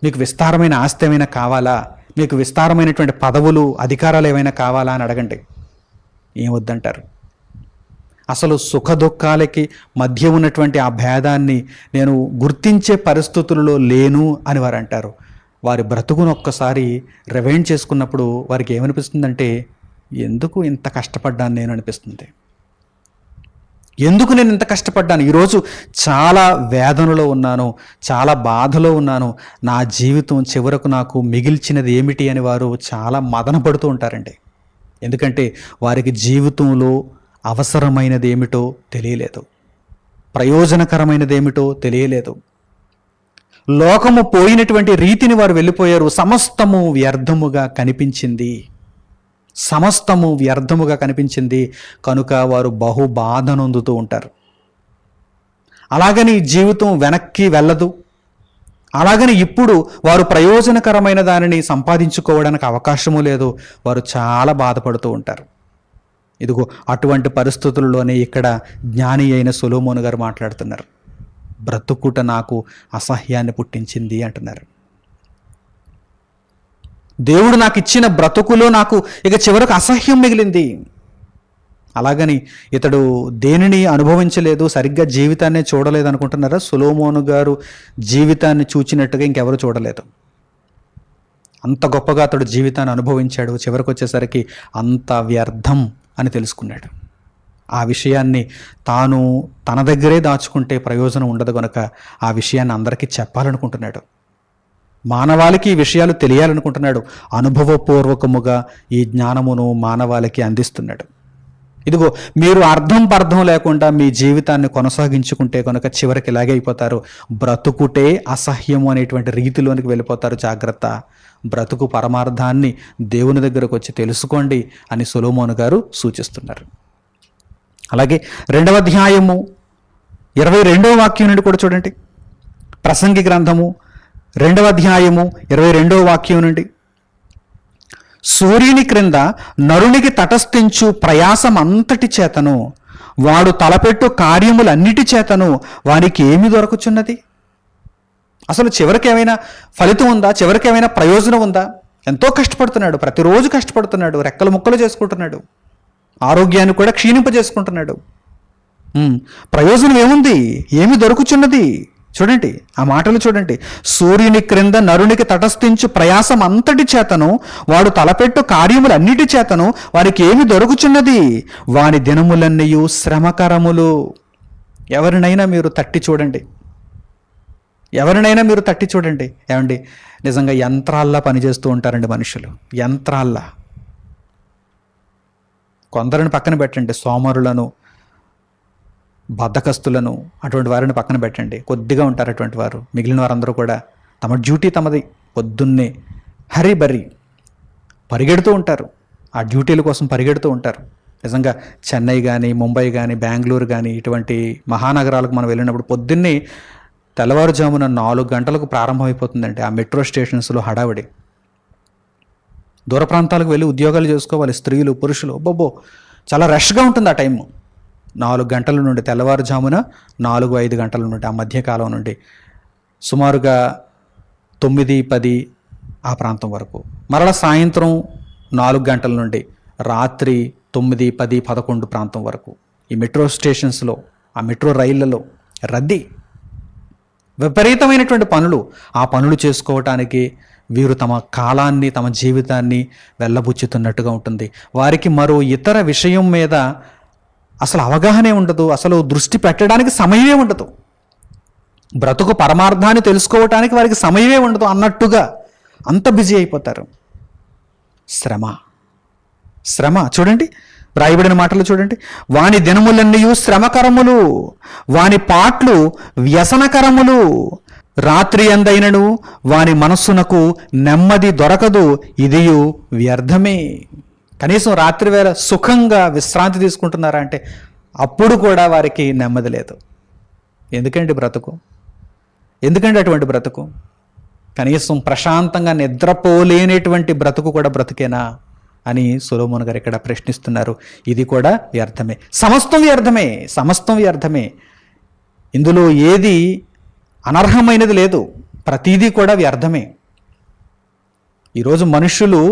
Speaker 1: మీకు విస్తారమైన ఆస్తి ఏమైనా కావాలా? మీకు విస్తారమైనటువంటి పదవులు, అధికారాలు ఏమైనా కావాలా అని అడగండి. ఏం వద్దంటారు? అసలు సుఖ దుఃఖాలకి మధ్య ఉన్నటువంటి ఆ భేదాన్ని నేను గుర్తించే పరిస్థితులలో లేను అని వారు అంటారు. వారి బ్రతుకును ఒక్కసారి రివైండ్ చేసుకున్నప్పుడు వారికి ఏమనిపిస్తుందంటే, ఎందుకు ఇంత కష్టపడ్డాను నేను అనిపిస్తుంది. ఎందుకు నేను ఇంత కష్టపడ్డాను? ఈరోజు చాలా వేదనలో ఉన్నాను, చాలా బాధలో ఉన్నాను, నా జీవితం చివరకు నాకు మిగిల్చినది ఏమిటి అని వారు చాలా మదన పడుతూ ఉంటారండి. ఎందుకంటే వారికి జీవితంలో అవసరమైనది ఏమిటో తెలియలేదు, ప్రయోజనకరమైనది ఏమిటో తెలియలేదు. లోకము పోయినటువంటి రీతిని వారు వెళ్ళిపోయారు. సమస్తము వ్యర్థముగా కనిపించింది, సమస్తము వ్యర్థముగా కనిపించింది కనుక వారు బహు బాధ నొందుతూ ఉంటారు. అలాగని జీవితం వెనక్కి వెళ్ళదు. అలాగని ఇప్పుడు వారు ప్రయోజనకరమైన దానిని సంపాదించుకోవడానికి అవకాశము లేదు. వారు చాలా బాధపడుతూ ఉంటారు. ఇదిగో అటువంటి పరిస్థితుల్లోనే ఇక్కడ జ్ఞాని అయిన సొలొమోను గారు మాట్లాడుతున్నారు. బ్రతుకుట నాకు అసహ్యాన్ని పుట్టించింది అంటున్నారు. దేవుడు నాకు ఇచ్చిన బ్రతుకులో నాకు ఇక చివరకు అసహ్యం మిగిలింది. అలాగని ఇతడు దేనిని అనుభవించలేదు, సరిగ్గా జీవితాన్నే చూడలేదు అనుకుంటున్నారా? సొలొమోను గారు జీవితాన్ని చూచినట్టుగా ఇంకెవరు చూడలేదు. అంత గొప్పగా అతడు జీవితాన్ని అనుభవించాడు. చివరికి వచ్చేసరికి అంత వ్యర్థం అని తెలుసుకున్నాడు. ఆ విషయాన్ని తాను తన దగ్గరే దాచుకుంటే ప్రయోజనం ఉండదు కనుక ఆ విషయాన్ని అందరికీ చెప్పాలనుకుంటున్నాడు. మానవాళికి ఈ విషయాలు తెలియాలనుకుంటున్నాడు. అనుభవపూర్వకముగా ఈ జ్ఞానమును మానవాళికి అందిస్తున్నాడు. ఇదిగో మీరు అర్థం పర్థం లేకుండా మీ జీవితాన్ని కొనసాగించుకుంటే కనుక చివరికి ఇలాగే అయిపోతారు. బ్రతుకుటే అసహ్యము అనేటువంటి రీతిలోనికి వెళ్ళిపోతారు. జాగ్రత్త, బ్రతుకు పరమార్థాన్ని దేవుని దగ్గరకు వచ్చి తెలుసుకోండి అని సొలొమోను గారు సూచిస్తున్నారు. అలాగే 2వ అధ్యాయము 22వ వాక్యం నుండి కూడా చూడండి. ప్రసంగి గ్రంథము 2వ అధ్యాయము 22వ వాక్యం నుండి, సూర్యుని క్రింద నరునికి తటస్థించు ప్రయాసం అంతటి చేతను వాడు తలపెట్టు కార్యములన్నిటి చేతను వానికి ఏమి దొరకుచున్నది? అసలు చివరికి ఏమైనా ఫలితం ఉందా? చివరికి ఏమైనా ప్రయోజనం ఉందా? ఎంతో కష్టపడుతున్నాడు, ప్రతిరోజు కష్టపడుతున్నాడు, రెక్కలు ముక్కలు చేసుకుంటున్నాడు, ఆరోగ్యాన్ని కూడా క్షీణింపజేసుకుంటున్నాడు. ప్రయోజనం ఏముంది? ఏమి దొరుకుచున్నది? చూడండి ఆ మాటలు చూడండి. సూర్యుని క్రింద నరునికి తటస్థించు ప్రయాసం అంతటి చేతను వాడు తలపెట్టు కార్యములన్నిటి చేతను వారికి ఏమి దొరుకుచున్నది? వాని దినములన్నీయు శ్రమకరములు. ఎవరినైనా మీరు తట్టి చూడండి, ఎవరినైనా మీరు తట్టి చూడండి. ఏమండి, నిజంగా యంత్రాల్లా పనిచేస్తూ ఉంటారండి మనుషులు, యంత్రాల్లా. కొందరిని పక్కన పెట్టండి, సోమరులను, బద్ధకస్తులను, అటువంటి వారిని పక్కన పెట్టండి, కొద్దిగా ఉంటారు అటువంటి వారు. మిగిలిన వారందరూ కూడా తమ డ్యూటీ తమది, పొద్దున్నే హరి బరి పరిగెడుతూ ఉంటారు, ఆ డ్యూటీల కోసం పరిగెడుతూ ఉంటారు. నిజంగా చెన్నై కానీ, ముంబై కానీ, బెంగళూరు కానీ ఇటువంటి మహానగరాలకు మనం వెళ్ళినప్పుడు పొద్దున్నే తెల్లవారుజామున 4 గంటలకు ప్రారంభమైపోతుందండి ఆ మెట్రో స్టేషన్స్లో హడావిడి. దూర ప్రాంతాలకు వెళ్ళి ఉద్యోగాలు చేసుకోవాలి స్త్రీలు, పురుషులు, బొబ్బో చాలా రష్గా ఉంటుంది ఆ టైము. 4 గంటల నుండి, తెల్లవారుజామున 4-5 గంటల నుండి, ఆ మధ్యకాలం నుండి సుమారుగా 9-10 ఆ ప్రాంతం వరకు, మరలా సాయంత్రం 4 గంటల నుండి రాత్రి 9-10-11 ప్రాంతం వరకు ఈ మెట్రో స్టేషన్స్లో, ఆ మెట్రో రైళ్లలో రద్దీ, విపరీతమైనటువంటి పనులు. ఆ పనులు చేసుకోవటానికి వీరు తమ కాలాన్ని, తమ జీవితాన్ని వెళ్ళబుచ్చుతున్నట్టుగా ఉంటుంది. వారికి మరో ఇతర విషయం మీద అసలు అవగాహనే ఉండదు, అసలు దృష్టి పెట్టడానికి సమయమే ఉండదు, బ్రతుకు పరమార్థాన్ని తెలుసుకోవటానికి వారికి సమయమే ఉండదు అన్నట్టుగా అంత బిజీ అయిపోతారు. శ్రమ, శ్రమ చూడండి, వ్రాయబడిన మాటలు చూడండి. వాని దినములన్నీ శ్రమకరములు, వాని పాట్లు వ్యసనకరములు. రాత్రి ఎందైనను వాని మనస్సునకు నెమ్మది దొరకదు, ఇదియు వ్యర్థమే. కనీసం రాత్రి వేళ సుఖంగా విశ్రాంతి తీసుకుంటున్నారా అంటే అప్పుడు కూడా వారికి నెమ్మది లేదు. ఎందుకండి బ్రతుకు? ఎందుకండి అటువంటి బ్రతుకు? కనీసం ప్రశాంతంగా నిద్రపోలేనటువంటి బ్రతుకు కూడా బ్రతుకేనా అని సొలొమోను గారు ఇక్కడ ప్రశ్నిస్తున్నారు. ఇది కూడా వ్యర్థమే, సమస్తం వ్యర్థమే, సమస్తం వ్యర్థమే. ఇందులో ఏది అనర్హమైనది లేదు, ప్రతిదీ కూడా వ్యర్థమే. ఈరోజు మనుషులు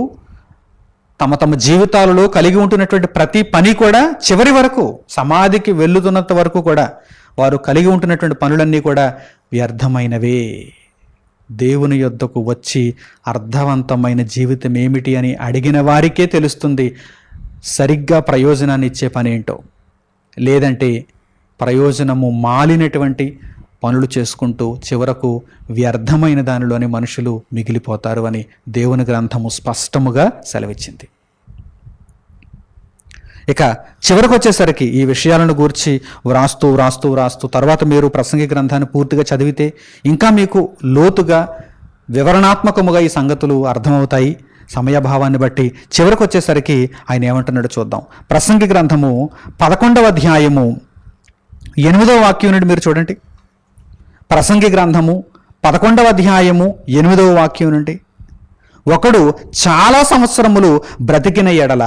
Speaker 1: తమ తమ జీవితాలలో కలిగి ఉంటున్నటువంటి ప్రతి పని కూడా చివరి వరకు, సమాధికి వెళ్ళుతున్నంత వరకు కూడా వారు కలిగి ఉంటున్నటువంటి పనులన్నీ కూడా వ్యర్థమైనవే. దేవుని యొద్దకు వచ్చి అర్థవంతమైన జీవితం ఏమిటి అని అడిగిన వారికే తెలుస్తుంది సరిగ్గా ప్రయోజనాన్ని ఇచ్చే పని ఏంటో. లేదంటే ప్రయోజనము మాలినటువంటి పనులు చేసుకుంటూ చివరకు వ్యర్థమైన దానిలోని మనుషులు మిగిలిపోతారు అని దేవుని గ్రంథము స్పష్టముగా సెలవిచ్చింది. ఇక చివరికి వచ్చేసరికి ఈ విషయాలను గూర్చి వ్రాస్తూ వ్రాస్తూ వ్రాస్తూ తర్వాత మీరు ప్రసంగి గ్రంథాన్ని పూర్తిగా చదివితే ఇంకా మీకు లోతుగా వివరణాత్మకముగా ఈ సంగతులు అర్థమవుతాయి. సమయభావాన్ని బట్టి చివరికి వచ్చేసరికి ఆయన ఏమంటున్నాడో చూద్దాం. ప్రసంగి గ్రంథము 11వ అధ్యాయము 8వ వాక్యం నుండి మీరు చూడండి. ప్రసంగి గ్రంథము 11వ అధ్యాయము 8వ వాక్యం నుండి, ఒకడు చాలా సంవత్సరములు బ్రతికిన ఎడల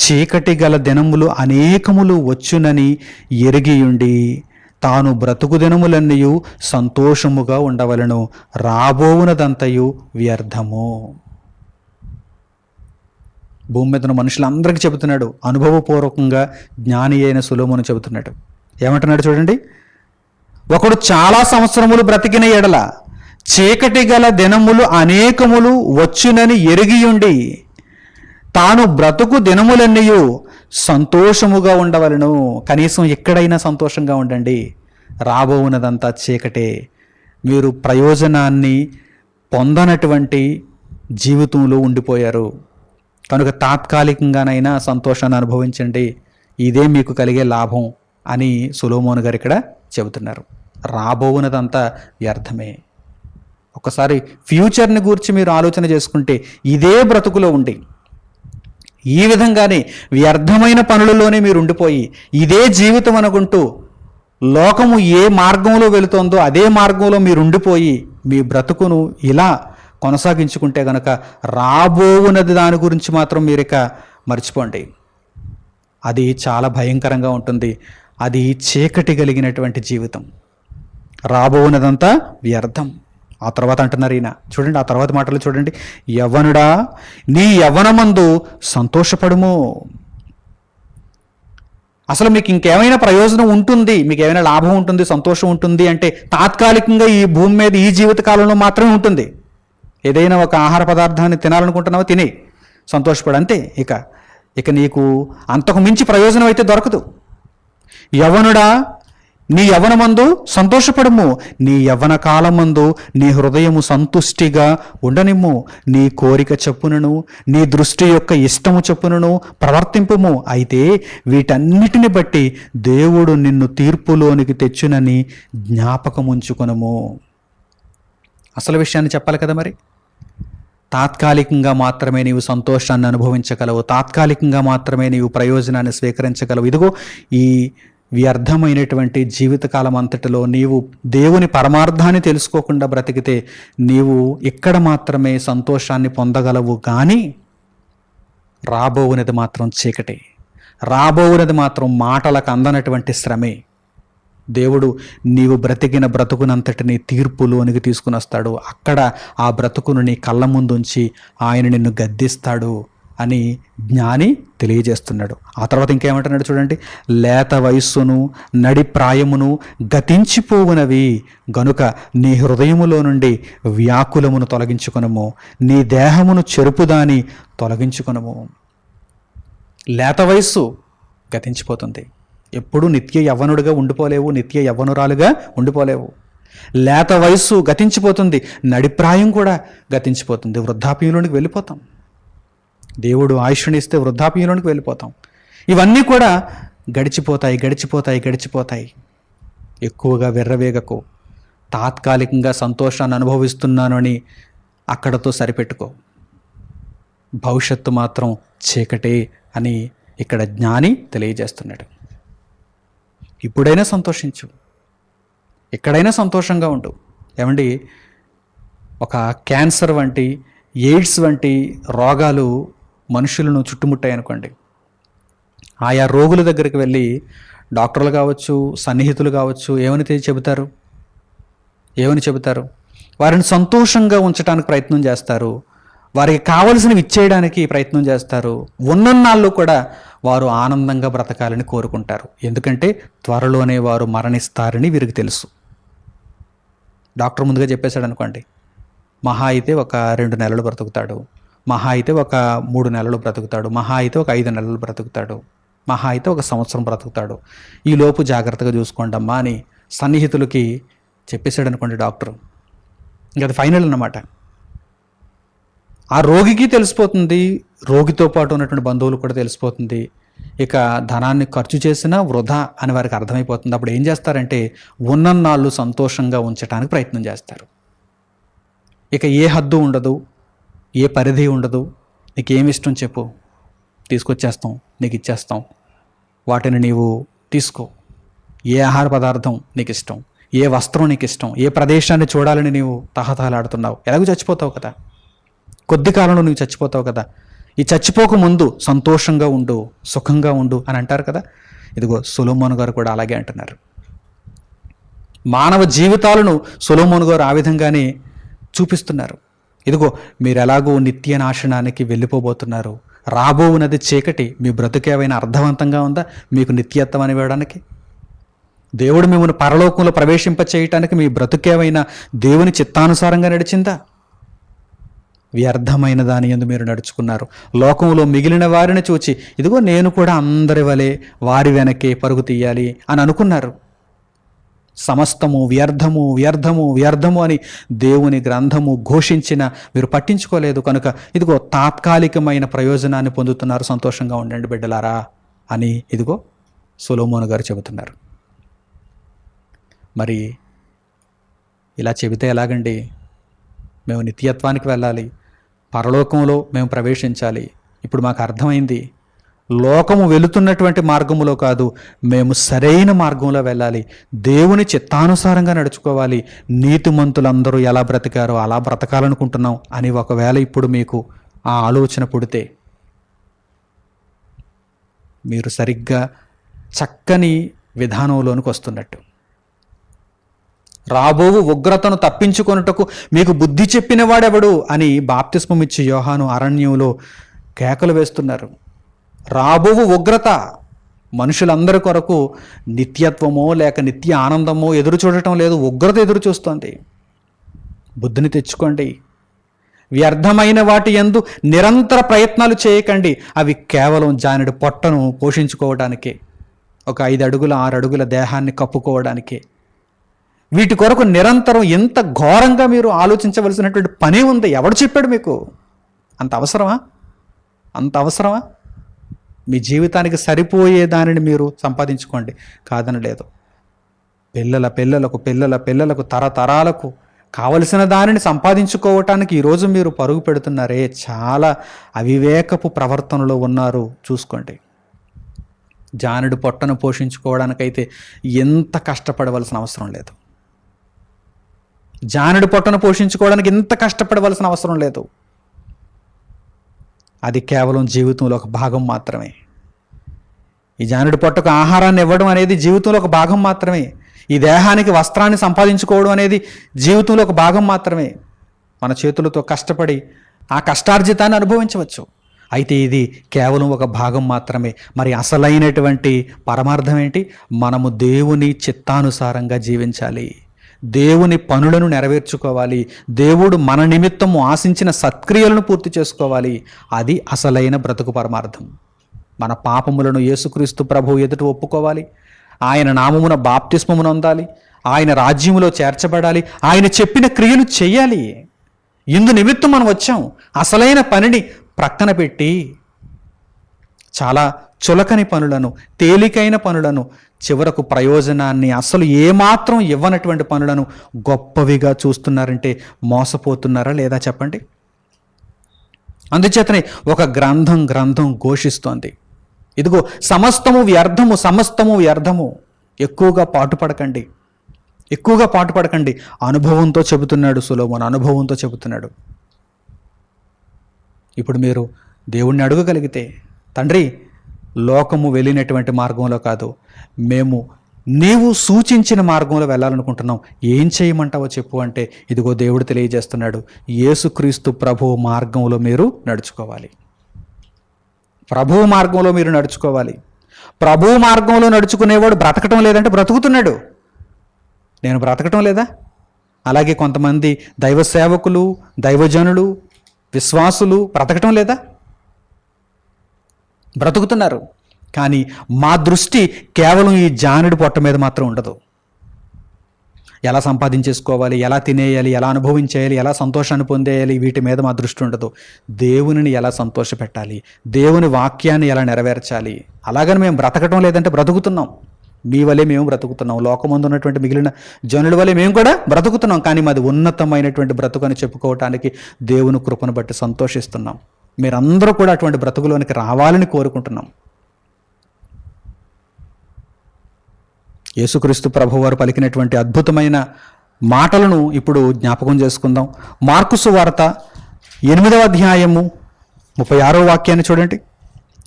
Speaker 1: చీకటి గల దినములు అనేకములు వచ్చునని ఎరిగియుండి తాను బ్రతుకు దినములన్నీ సంతోషముగా ఉండవలను, రాబోవునదంతయు వ్యర్థము. భూమి మీద ఉన్న మనుషులందరికీ చెబుతున్నాడు, అనుభవపూర్వకంగా జ్ఞాని అయిన సొలొమోను చెబుతున్నాడు. ఏమంటున్నాడు చూడండి. ఒకడు చాలా సంవత్సరములు బ్రతికిన ఎడల చీకటి గల దినములు అనేకములు వచ్చునని ఎరిగియుండి తాను బ్రతుకు దినములన్నీ సంతోషముగా ఉండవలను. కనీసం ఎక్కడైనా సంతోషంగా ఉండండి, రాబోవునదంతా చీకటే. మీరు ప్రయోజనాన్ని పొందనటువంటి జీవితంలో ఉండిపోయారు కనుక తాత్కాలికంగానైనా సంతోషాన్ని అనుభవించండి, ఇదే మీకు కలిగే లాభం అని సొలొమోను గారు ఇక్కడ చెబుతున్నారు. రాబోవునదంతా వ్యర్థమే. ఒకసారి ఫ్యూచర్ని గురించి మీరు ఆలోచన చేసుకుంటే ఇదే బ్రతుకులో ఉండి ఈ విధంగానే వ్యర్థమైన పనులలోనే మీరు ఉండిపోయి ఇదే జీవితం అనుకుంటూ లోకము ఏ మార్గంలో వెళుతోందో అదే మార్గంలో మీరు ఉండిపోయి మీ బ్రతుకును ఇలా కొనసాగించుకుంటే గనక రాబోవునది దాని గురించి మాత్రం మీరు ఇక మర్చిపోండి. అది చాలా భయంకరంగా ఉంటుంది. అది చీకటి కలిగినటువంటి జీవితం. రాబోవునదంతా వ్యర్థం. ఆ తర్వాత అంటున్నారు ఈయన, చూడండి ఆ తర్వాత మాటలు చూడండి. యవ్వనుడా నీ యవ్వనమందు సంతోషపడుము. అసలు మీకు ఇంకేమైనా ప్రయోజనం ఉంటుంది, మీకు ఏమైనా లాభం ఉంటుంది, సంతోషం ఉంటుంది అంటే తాత్కాలికంగా ఈ భూమి మీద ఈ జీవిత కాలంలో మాత్రమే ఉంటుంది. ఏదైనా ఒక ఆహార పదార్థాన్ని తినాలనుకుంటున్నావో తిని సంతోషపడు, అంతే. ఇక నీకు అంతకు మించి ప్రయోజనం అయితే దొరకదు. యవ్వనుడా నీ యవ్వనమందు సంతోషపడము, నీ యవ్వన కాలమందు నీ హృదయము సంతుష్టిగా ఉండనిమ్ము, నీ కోరిక చొప్పునను నీ దృష్టి యొక్క ఇష్టము చొప్పునను ప్రవర్తింపుము. అయితే వీటన్నిటిని బట్టి దేవుడు నిన్ను తీర్పులోనికి తెచ్చునని జ్ఞాపకముంచుకొనుము. అసలు విషయాన్ని చెప్పాలి కదా మరి. తాత్కాలికంగా మాత్రమే నీవు సంతోషాన్ని అనుభవించగలవు, తాత్కాలికంగా మాత్రమే నీవు ప్రయోజనాన్ని స్వీకరించగలవు. ఇదిగో ఈ వ్యర్థమైనటువంటి జీవితకాలం అంతటిలో నీవు దేవుని పరమార్థాన్ని తెలుసుకోకుండా బ్రతికితే నీవు ఇక్కడ మాత్రమే సంతోషాన్ని పొందగలవు. కానీ రాబోవునది మాత్రం చీకటి, రాబోవునది మాత్రం మాటలకు అందనటువంటి శ్రమే. దేవుడు నీవు బ్రతికిన బ్రతుకునంతటిని తీర్పులోనికి తీసుకుని వస్తాడు. అక్కడ ఆ బ్రతుకును నీ కళ్ళ ముందుంచి ఆయన నిన్ను గద్దిస్తాడు అని జ్ఞాని తెలియజేస్తున్నాడు. ఆ తర్వాత ఇంకేమంటున్నాడు చూడండి. లేత వయస్సును నడి ప్రాయమును గతించిపోవునవి గనుక నీ హృదయములో నుండి వ్యాకులమును తొలగించుకొనుము, నీ దేహమును చెరుపుదాని తొలగించుకొనుము. లేత వయస్సు గతించిపోతుంది. ఎప్పుడు నిత్య యవ్వనుడిగా ఉండిపోలేవు, నిత్య యవ్వనురాలుగా ఉండిపోలేవు. లేత వయస్సు గతించిపోతుంది, నడిప్రాయం కూడా గతించిపోతుంది. వృద్ధాప్యంలోనికి వెళ్ళిపోతాం. దేవుడు ఆయుష్ని ఇస్తే వృద్ధాప్యంలోనికి వెళ్ళిపోతాం. ఇవన్నీ కూడా గడిచిపోతాయి, గడిచిపోతాయి, గడిచిపోతాయి. ఎక్కువగా వెర్రవేగకు. తాత్కాలికంగా సంతోషాన్ని అనుభవిస్తున్నాను అని అక్కడతో సరిపెట్టుకో. భవిష్యత్తు మాత్రం చీకటే అని ఇక్కడ జ్ఞాని తెలియజేస్తున్నాడు. ఇప్పుడైనా సంతోషించు, ఎక్కడైనా సంతోషంగా ఉండు. ఏమండి, ఒక క్యాన్సర్ వంటి, ఎయిడ్స్ వంటి రోగాలు మనుషులను చుట్టుముట్టాయి అనుకోండి. ఆయా రోగుల దగ్గరికి వెళ్ళి డాక్టర్లు కావచ్చు, సన్నిహితులు కావచ్చు, ఏమని చెబుతారు? వారిని సంతోషంగా ఉంచడానికి ప్రయత్నం చేస్తారు, వారికి కావలసినవి ఇచ్చేయడానికి ప్రయత్నం చేస్తారు. ఉన్నన్నాళ్ళు కూడా వారు ఆనందంగా బ్రతకాలని కోరుకుంటారు. ఎందుకంటే త్వరలోనే వారు మరణిస్తారని వీరికి తెలుసు. డాక్టర్ ముందుగా చెప్పేశాడు అనుకోండి, మహా అయితే ఒక 2 నెలలు బ్రతుకుతాడు, మహా అయితే ఒక 3 నెలలు బ్రతుకుతాడు, మహా అయితే ఒక 5 నెలలు బ్రతుకుతాడు, మహా అయితే ఒక సంవత్సరం బ్రతుకుతాడు, ఈ లోపు జాగ్రత్తగా చూసుకోండి అమ్మా అని సన్నిహితులకి చెప్పేశాడు అనుకోండి డాక్టర్. ఇంకా అది ఫైనల్ అన్నమాట. ఆ రోగికి తెలిసిపోతుంది, రోగితో పాటు ఉన్నటువంటి బంధువులు కూడా తెలిసిపోతుంది. ఇక ధనాన్ని ఖర్చు చేసినా వృధా అని వారికి అర్థమైపోతుంది. అప్పుడు ఏం చేస్తారంటే ఉన్నన్నాళ్ళు సంతోషంగా ఉంచడానికి ప్రయత్నం చేస్తారు. ఇక ఏ హద్దు ఉండదు, ఏ పరిధి ఉండదు. నీకేమి ఇష్టం చెప్పు, తీసుకొచ్చేస్తాం, నీకు ఇచ్చేస్తాం, వాటిని నీవు తీసుకో. ఏ ఆహార పదార్థం నీకు ఇష్టం, ఏ వస్త్రం నీకు ఇష్టం, ఏ ప్రదేశాన్ని చూడాలని నీవు తహతహలాడుతున్నావు. ఎలాగో చచ్చిపోతావు కదా, కొద్ది కాలంలో నువ్వు చచ్చిపోతావు కదా. ఈ చచ్చిపోక ముందు సంతోషంగా ఉండు, సుఖంగా ఉండు అని అంటారు కదా. ఇదిగో సొలొమోను గారు కూడా అలాగే అంటున్నారు. మానవ జీవితాలను సొలొమోను గారు ఆ విధంగానే చూపిస్తున్నారు. ఇదిగో మీరు ఎలాగో నిత్య నాశనానికి వెళ్ళిపోబోతున్నారు, రాబోవున్నది చీకటి, మీ బ్రతుకేమైనా అర్థవంతంగా ఉందా మీకు నిత్యత్వం అని వేయడానికి? దేవుడు మిమ్మల్ని పరలోకంలో ప్రవేశింప చేయటానికి మీ బ్రతుకేమైనా దేవుని చిత్తానుసారంగా నడిచిందా? వ్యర్థమైన దాని యందు మీరు నడుచుకున్నారు. లోకంలో మిగిలిన వారిని చూచి ఇదిగో నేను కూడా అందరి వలె వారి వెనకే పరుగు తీయాలి అని అనుకున్నారు. సమస్తము వ్యర్థము, వ్యర్థము, వ్యర్థము అని దేవుని గ్రంథము ఘోషించిన మీరు పట్టించుకోలేదు కనుక ఇదిగో తాత్కాలికమైన ప్రయోజనాన్ని పొందుతున్నారు. సంతోషంగా ఉండండి బిడ్డలారా అని ఇదిగో సొలొమోను గారు చెబుతున్నారు. మరి ఇలా చెబితే ఎలాగండి? మేము నిత్యత్వానికి వెళ్ళాలి, పరలోకంలో మేము ప్రవేశించాలి. ఇప్పుడు మాకు అర్థమైంది, లోకము వెళుతున్నటువంటి మార్గములో కాదు, మేము సరైన మార్గంలో వెళ్ళాలి, దేవుని చిత్తానుసారంగా నడుచుకోవాలి, నీతిమంతులందరూ ఎలా బ్రతికారో అలా బ్రతకాలనుకుంటున్నాం అని ఒకవేళ ఇప్పుడు మీకు ఆ ఆలోచన పుడితే మీరు సరిగ్గా చక్కని విధానంలోనికి వస్తున్నట్టు. రాబోవు ఉగ్రతను తప్పించుకొనుటకు మీకు బుద్ధి చెప్పిన వాడెవడు అని బాప్తిస్మం ఇచ్చి యోహాను అరణ్యంలో కేకలు వేస్తున్నారు. రాబోవు ఉగ్రత మనుషులందరి కొరకు నిత్యత్వమో లేక నిత్య ఆనందమో ఎదురు చూడటం లేదు, ఉగ్రత ఎదురు చూస్తోంది. బుద్ధిని తెచ్చుకోండి. వ్యర్థమైన వాటి యందు నిరంతర ప్రయత్నాలు చేయకండి, అవి కేవలం జానెడు పొట్టను పోషించుకోవడానికే. ఒక 5 అడుగుల 6 అడుగుల దేహాన్ని కప్పుకోవడానికి. వీటి కొరకు నిరంతరం ఎంత ఘోరంగా మీరు ఆలోచించవలసినటువంటి పనే ఉంది. ఎవడు చెప్పాడు మీకు? అంత అవసరమా? అంత అవసరమా? మీ జీవితానికి సరిపోయే దానిని మీరు సంపాదించుకోండి, కాదని లేదు. పిల్లలకు తరతరాలకు కావలసిన దానిని సంపాదించుకోవటానికి ఈరోజు మీరు పరుగు పెడుతున్నారే, చాలా అవివేకపు ప్రవర్తనలో ఉన్నారు, చూసుకోండి. జానుడి పొట్టను పోషించుకోవడానికైతే ఎంత కష్టపడవలసిన అవసరం లేదు. జానుడి పొట్టను పోషించుకోవడానికి ఎంత కష్టపడవలసిన అవసరం లేదు. అది కేవలం జీవితంలో ఒక భాగం మాత్రమే. ఈ జానుడి పొట్టకు ఆహారాన్ని ఇవ్వడం అనేది జీవితంలో ఒక భాగం మాత్రమే. ఈ దేహానికి వస్త్రాన్ని సంపాదించుకోవడం అనేది జీవితంలో ఒక భాగం మాత్రమే. మన చేతులతో కష్టపడి ఆ కష్టార్జితాన్ని అనుభవించవచ్చు. అయితే ఇది కేవలం ఒక భాగం మాత్రమే. మరి అసలైనటువంటి పరమార్థం ఏంటి? మనము దేవుని చిత్తానుసారంగా జీవించాలి, దేవుని పనులను నెరవేర్చుకోవాలి, దేవుడు మన నిమిత్తము ఆశించిన సత్క్రియలను పూర్తి చేసుకోవాలి. అది అసలైన బ్రతుకు పరమార్థం. మన పాపములను యేసుక్రీస్తు ప్రభువు ఎదుట ఒప్పుకోవాలి, ఆయన నామమున బాప్తిస్మమును పొందాలి, ఆయన రాజ్యములో చేర్చబడాలి, ఆయన చెప్పిన క్రియలు చేయాలి. ఇందు నిమిత్తం మనం వచ్చాం. అసలైన పనిని ప్రక్కన పెట్టి చాలా చులకని పనులను, తేలికైన పనులను, చివరకు ప్రయోజనాన్ని అసలు ఏమాత్రం ఇవ్వనటువంటి పనులను గొప్పవిగా చూస్తున్నారంటే మోసపోతున్నారా లేదా చెప్పండి? అందుచేతనే ఒక గ్రంథం ఘోషిస్తోంది, ఇదిగో సమస్తము వ్యర్థము. ఎక్కువగా పాటుపడకండి. అనుభవంతో చెబుతున్నాడు సొలొమోను, అనుభవంతో చెబుతున్నాడు. ఇప్పుడు మీరు దేవుణ్ణి అడగగలిగితే, తండ్రి, లోకము వెళ్ళినటువంటి మార్గంలో కాదు, మేము నీవు సూచించిన మార్గంలో వెళ్ళాలనుకుంటున్నాం, ఏం చేయమంటావో చెప్పు అంటే, ఇదిగో దేవుడు తెలియజేస్తున్నాడు, యేసుక్రీస్తు ప్రభువు మార్గంలో మీరు నడుచుకోవాలి. ప్రభువు మార్గంలో నడుచుకునేవాడు బ్రతకటం లేదంటే బ్రతుకుతున్నాడు. నేను బ్రతకటం లేదా? అలాగే కొంతమంది దైవ సేవకులు, దైవజనులు, విశ్వాసులు బ్రతకటం లేదా? బ్రతుకుతున్నారు. కానీ మా దృష్టి కేవలం ఈ జానుడి పొట్ట మీద మాత్రం ఉండదు. ఎలా సంపాదించేసుకోవాలి, ఎలా తినేయాలి, ఎలా అనుభవించేయాలి, ఎలా సంతోషాన్ని పొందేయాలి, వీటి మీద మా దృష్టి ఉండదు. దేవునిని ఎలా సంతోషపెట్టాలి, దేవుని వాక్యాన్ని ఎలా నెరవేర్చాలి. అలాగని మేము బ్రతకటం లేదంటే బ్రతుకుతున్నాం. మీ వలె మేము బ్రతుకుతున్నాం, లోకమందు ఉన్నటువంటి మిగిలిన జనుల వలె మేము కూడా బ్రతుకుతున్నాం. కానీ మాది ఉన్నతమైనటువంటి బ్రతుకు అని చెప్పుకోవటానికి దేవుని కృపను బట్టి సంతోషిస్తున్నాం. మీరందరూ కూడా అటువంటి బ్రతుకులోనికి రావాలని కోరుకుంటున్నాం. యేసుక్రీస్తు ప్రభువారు పలికినటువంటి అద్భుతమైన మాటలను ఇప్పుడు జ్ఞాపకం చేసుకుందాం. మార్కు సువార్త 8వ అధ్యాయము 36వ వాక్యాన్ని చూడండి.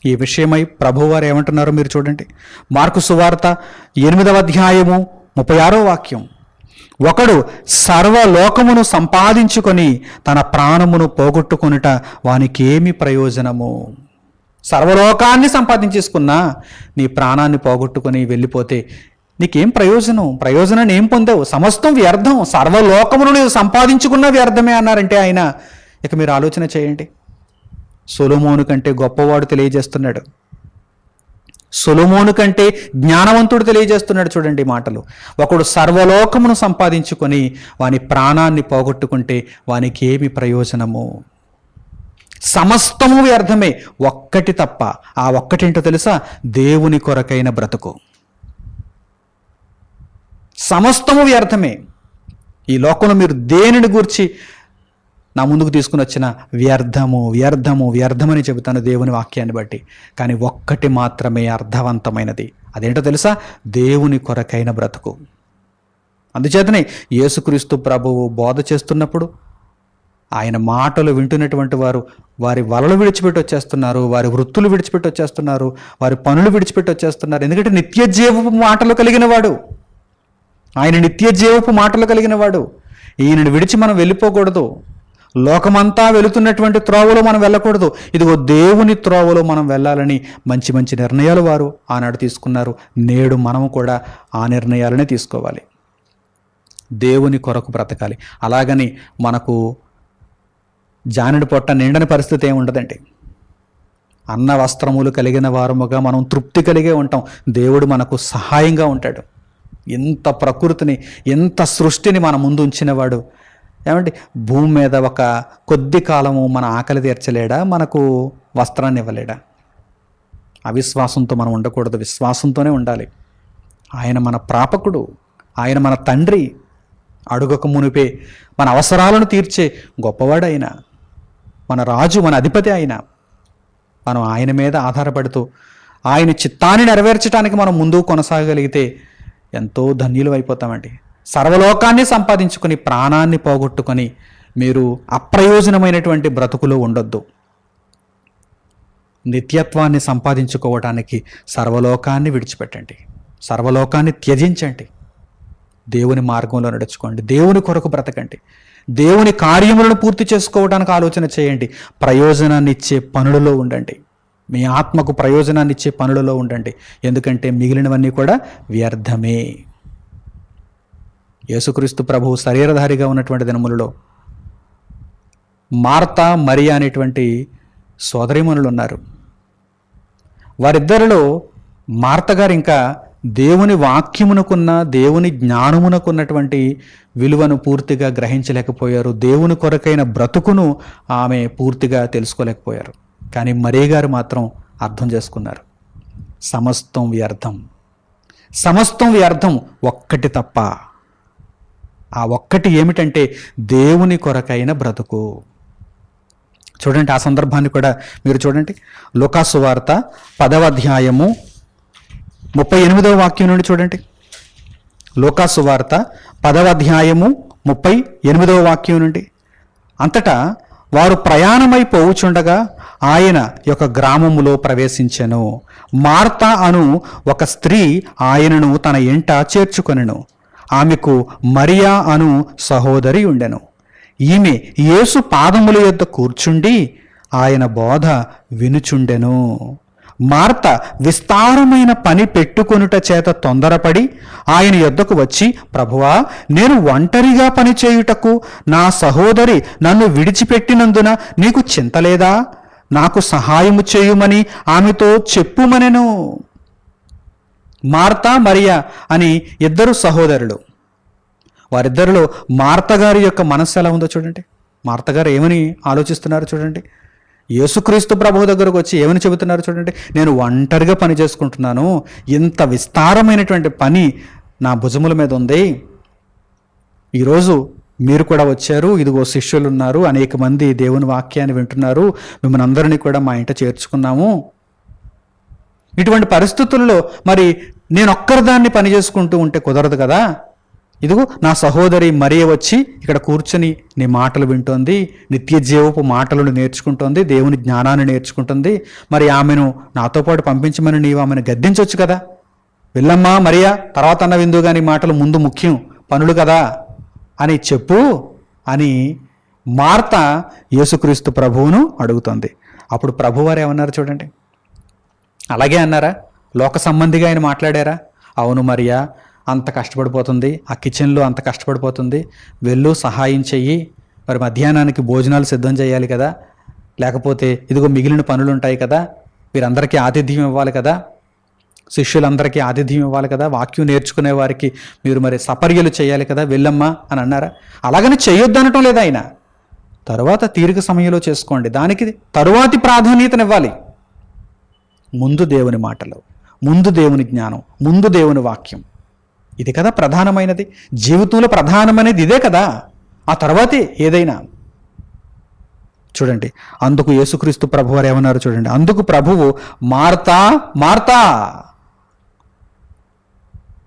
Speaker 1: ఈ విషయమై ప్రభువారు ఏమంటున్నారో మీరు చూడండి. మార్కు సువార్త 8వ అధ్యాయము 36వ వాక్యం. ఒకడు సర్వలోకమును సంపాదించుకొని తన ప్రాణమును పోగొట్టుకొనుట వానికి ఏమి ప్రయోజనము? సర్వలోకాన్ని సంపాదించేసుకున్నా నీ ప్రాణాన్ని పోగొట్టుకొని వెళ్ళిపోతే నీకేం ప్రయోజనాన్ని ఏం పొందావు? సమస్తం వ్యర్థం. సర్వలోకమును నీవు సంపాదించుకున్న వ్యర్థమే అన్నారంటే ఆయన, ఇక మీరు ఆలోచన చేయండి. సొలొమోను కంటే గొప్పవాడు తెలియజేస్తున్నాడు, సొలొమోను కంటే జ్ఞానవంతుడు తెలియజేస్తున్నాడు. చూడండి మాటలు. ఒకడు సర్వలోకమును సంపాదించుకొని వాని ప్రాణాన్ని పోగొట్టుకుంటే వానికి ఏమి ప్రయోజనము? సమస్తము వ్యర్థమే, ఒక్కటి తప్ప. ఆ ఒక్కటేంటో తెలుసా? దేవుని కొరకైన బ్రతుకు. సమస్తము వ్యర్థమే. ఈ లోకంలో మీరు దేనిని గూర్చి నా ముందుకు తీసుకుని వచ్చిన వ్యర్థమని చెబుతాను దేవుని వాక్యాన్ని బట్టి. కానీ ఒక్కటి మాత్రమే అర్థవంతమైనది. అదేంటో తెలుసా? దేవుని కొరకైన బ్రతుకు. అందుచేతనే యేసుక్రీస్తు ప్రభువు బోధ చేస్తున్నప్పుడు ఆయన మాటలు వింటున్నటువంటి వారు వారి వలలు విడిచిపెట్టి వచ్చేస్తున్నారు, వారి వృత్తులు విడిచిపెట్టి వచ్చేస్తున్నారు, వారి పనులు విడిచిపెట్టి వచ్చేస్తున్నారు. ఎందుకంటే నిత్య జీవపు మాటలు కలిగిన వాడు ఆయన, నిత్య జీవపు మాటలు కలిగిన వాడు. ఈయనను విడిచి మనం వెళ్ళిపోకూడదు. లోకమంతా వెళుతున్నటువంటి త్రోవలో మనం వెళ్ళకూడదు. ఇదిగో దేవుని త్రోవలో మనం వెళ్ళాలని మంచి మంచి నిర్ణయాలు వారు ఆనాడు తీసుకున్నారు. నేడు మనము కూడా ఆ నిర్ణయాలనే తీసుకోవాలి. దేవుని కొరకు బ్రతకాలి. అలాగని మనకు జానుడి పొట్ట నిండని పరిస్థితి ఏమి ఉండదండి. అన్న వస్త్రములు కలిగిన వారముగా మనం తృప్తి కలిగే ఉంటాం. దేవుడు మనకు సహాయంగా ఉంటాడు. ఎంత ప్రకృతిని, ఎంత సృష్టిని మన ముందు ఉంచినవాడు. ఏమంటే భూమి మీద ఒక కొద్ది కాలము మన ఆకలి తీర్చలేడా, మనకు వస్త్రాన్ని ఇవ్వలేడా? అవిశ్వాసంతో మనం ఉండకూడదు, విశ్వాసంతోనే ఉండాలి. ఆయన మన ప్రాపకుడు, ఆయన మన తండ్రి. అడుగక మునిపే మన అవసరాలను తీర్చే గొప్పవాడు ఆయన, మన రాజు, మన అధిపతి ఆయన. మనం ఆయన మీద ఆధారపడుతూ ఆయన చిత్తాన్ని నెరవేర్చడానికి మనం ముందుకు కొనసాగలిగితే ఎంతో ధన్యులు అయిపోతామండి. సర్వలోకాన్ని సంపాదించుకొని ప్రాణాన్ని పోగొట్టుకొని మీరు అప్రయోజనమైనటువంటి బ్రతుకులో ఉండొద్దు. నిత్యత్వాన్ని సంపాదించుకోవటానికి సర్వలోకాన్ని విడిచిపెట్టండి, సర్వలోకాన్ని త్యజించండి. దేవుని మార్గంలో నడుచుకోండి, దేవుని కొరకు బ్రతకండి, దేవుని కార్యములను పూర్తి చేసుకోవడానికి ఆలోచన చేయండి. ప్రయోజనాన్ని ఇచ్చే పనులలో ఉండండి, మీ ఆత్మకు ప్రయోజనాన్ని ఇచ్చే పనులలో ఉండండి. ఎందుకంటే మిగిలినవన్నీ కూడా వ్యర్థమే. యేసుక్రీస్తు ప్రభువు శరీరధారిగా ఉన్నటువంటి దినములలో మార్తా, మరియా అనేటువంటి సోదరీమణులు ఉన్నారు. వారిద్దరిలో మార్త గారు ఇంకా దేవుని వాక్యమునకున్న, దేవుని జ్ఞానమునకున్నటువంటి విలువను పూర్తిగా గ్రహించలేకపోయారు. దేవుని కొరకైన బ్రతుకును ఆమె పూర్తిగా తెలుసుకోలేకపోయారు. కానీ మరియ గారు మాత్రం అర్థం చేసుకున్నారు. సమస్తం వ్యర్థం, సమస్తం వ్యర్థం, ఒక్కటి తప్ప. ఆ ఒక్కటి ఏమిటంటే దేవుని కొరకైన బ్రతుకు. చూడండి, ఆ సందర్భాన్ని కూడా మీరు చూడండి. లూకాసు వార్త 10వ అధ్యాయము 38వ వాక్యం నుండి చూడండి. లూకాసు వార్త 10వ అధ్యాయము 38వ వాక్యం నుండి. అంతటా వారు ప్రయాణమై పోవుచుండగా ఆయన యొక్క గ్రామములో ప్రవేశించెను. మార్తా అను ఒక స్త్రీ ఆయనను తన ఇంట చేర్చుకొనెను. ఆమెకు మరియా అను సహోదరి ఉండెను. ఈమె యేసు పాదముల యొద్ద కూర్చుండి ఆయన బోధ వినుచుండెను. మార్త విస్తారమైన పని పెట్టుకొనుట చేత తొందరపడి ఆయన యొద్దకు వచ్చి, ప్రభువా, నేను ఒంటరిగా పని చేయుటకు నా సహోదరి నన్ను విడిచిపెట్టినందున నీకు చింతలేదా? నాకు సహాయము చేయుమని ఆమెతో చెప్పుమనెను. మార్తా, మరియా అని ఇద్దరు సహోదరులు. వారిద్దరిలో మార్త గారి యొక్క మనస్సు ఎలా ఉందో చూడండి. మార్త గారు ఏమని ఆలోచిస్తున్నారు చూడండి. యేసుక్రీస్తు ప్రభువు దగ్గరకు వచ్చి ఏమని చెబుతున్నారు చూడండి. నేను ఒంటరిగా పని చేసుకుంటున్నాను, ఇంత విస్తారమైనటువంటి పని నా భుజముల మీద ఉంది. ఈరోజు మీరు కూడా వచ్చారు, ఇదిగో శిష్యులు ఉన్నారు, అనేక మంది దేవుని వాక్యాన్ని వింటున్నారు, మిమ్మల్ని అందరినీ కూడా మా ఇంట చేర్చుకున్నాము. ఇటువంటి పరిస్థితుల్లో మరి నేను ఒక్కరిదాన్ని పని చేసుకుంటూ ఉంటే కుదరదు కదా. ఇదిగో నా సహోదరి మరియ వచ్చి ఇక్కడ కూర్చొని నీ మాటలు వింటోంది, నిత్య జీవపు మాటలను నేర్చుకుంటోంది, దేవుని జ్ఞానాన్ని నేర్చుకుంటుంది. మరి ఆమెను నాతో పాటు పంపించమని నీవు ఆమెను గద్దించవచ్చు కదా. వెళ్ళమ్మా మరియా, తర్వాత అన్న విందు కానీ మాటలు ముందు ముఖ్యం, పనులు కదా అని చెప్పు అని మార్త యేసుక్రీస్తు ప్రభువును అడుగుతోంది. అప్పుడు ప్రభువారు ఏమన్నారు చూడండి. అలాగే అన్నారా? లోక సంబంధిగా ఆయన మాట్లాడారా? అవును మరియా, అంత కష్టపడిపోతుంది, ఆ కిచెన్లో అంత కష్టపడిపోతుంది, వెళ్ళు సహాయం చెయ్యి. మరి మధ్యాహ్నానికి భోజనాలు సిద్ధం చేయాలి కదా, లేకపోతే ఇదిగో మిగిలిన పనులు ఉంటాయి కదా, వీరందరికీ ఆతిథ్యం ఇవ్వాలి కదా, శిష్యులందరికీ ఆతిథ్యం ఇవ్వాలి కదా, వాక్యం నేర్చుకునే వారికి మీరు మరి సపర్యలు చేయాలి కదా, వెళ్ళమ్మా అని అన్నారా? అలాగని చేయొద్దు అనటం లేదు ఆయన. తరువాత తీరిక సమయంలో చేసుకోండి, దానికి తరువాతి ప్రాధాన్యతనివ్వాలి. ముందు దేవుని మాటలు, ముందు దేవుని జ్ఞానం, ముందు దేవుని వాక్యం, ఇది కదా ప్రధానమైనది. జీవితంలో ప్రధానమైనది ఇదే కదా, ఆ తర్వాతే ఏదైనా. చూడండి, అందుకు యేసుక్రీస్తు ప్రభువారు ఏమన్నారు చూడండి. అందుకు ప్రభువు, మార్తా మార్తా,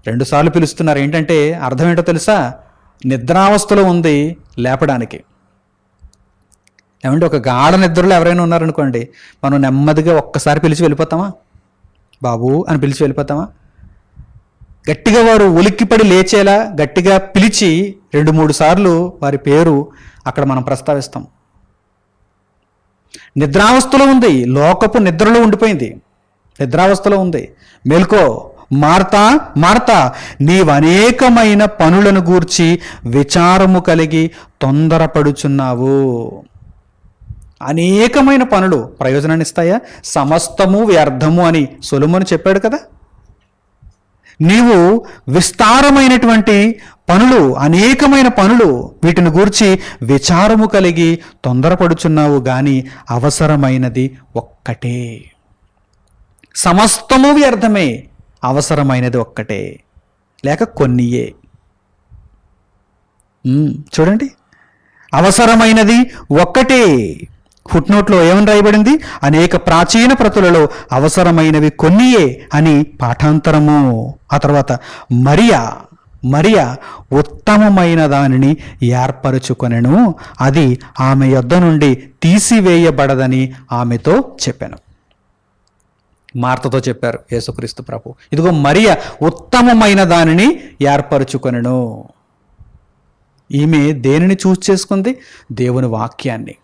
Speaker 1: 2 సార్లు పిలుస్తున్నారు. ఏంటంటే అర్థం ఏంటో తెలుసా? నిద్రావస్థలో ఉంది, లేపడానికి. ఏమంటే ఒక గాఢ నిద్రలో ఎవరైనా ఉన్నారనుకోండి, మనం నెమ్మదిగా ఒక్కసారి పిలిచి వెళ్ళిపోతామా? బాబు అని పిలిచి వెళ్ళిపోతామా? గట్టిగా వారు ఉలిక్కిపడి లేచేలా గట్టిగా పిలిచి 2-3 సార్లు వారి పేరు అక్కడ మనం ప్రస్తావిస్తాం. నిద్రావస్థలో ఉంది, లోకపు నిద్రలో ఉండిపోయింది, నిద్రావస్థలో ఉంది. మేల్కో మార్తా మార్తా, నీవనేకమైన పనులను గూర్చి విచారము కలిగి తొందరపడుచున్నావు. అనేకమైన పనులు ప్రయోజనాన్ని ఇస్తాయా? సమస్తము వ్యర్థము అని సొలొమోను చెప్పాడు కదా. నీవు విస్తారమైనటువంటి పనులు, అనేకమైన పనులు, వీటిని గూర్చి విచారము కలిగి తొందరపడుచున్నావు, కానీ అవసరమైనది ఒక్కటే. సమస్తము వ్యర్థమే, అవసరమైనది ఒక్కటే, లేక కొన్నియే. చూడండి, అవసరమైనది ఒక్కటే. ఫుట్నోట్లో ఏమని రాయబడింది? అనేక ప్రాచీన ప్రతులలో అవసరమైనవి కొన్నియే అని పాఠాంతరము. ఆ తర్వాత మరియా ఉత్తమమైన దానిని ఏర్పరచుకొనెను, అది ఆమె యొద్ద నుండి తీసివేయబడదని ఆమెతో చెప్పాను. మార్తతో చెప్పారు యేసుక్రీస్తు ప్రభు, ఇదిగో మరియ ఉత్తమమైన దానిని ఏర్పరచుకొనెను. ఈమె దేనిని చూస్ చేసుకుంది? దేవుని వాక్యాన్ని.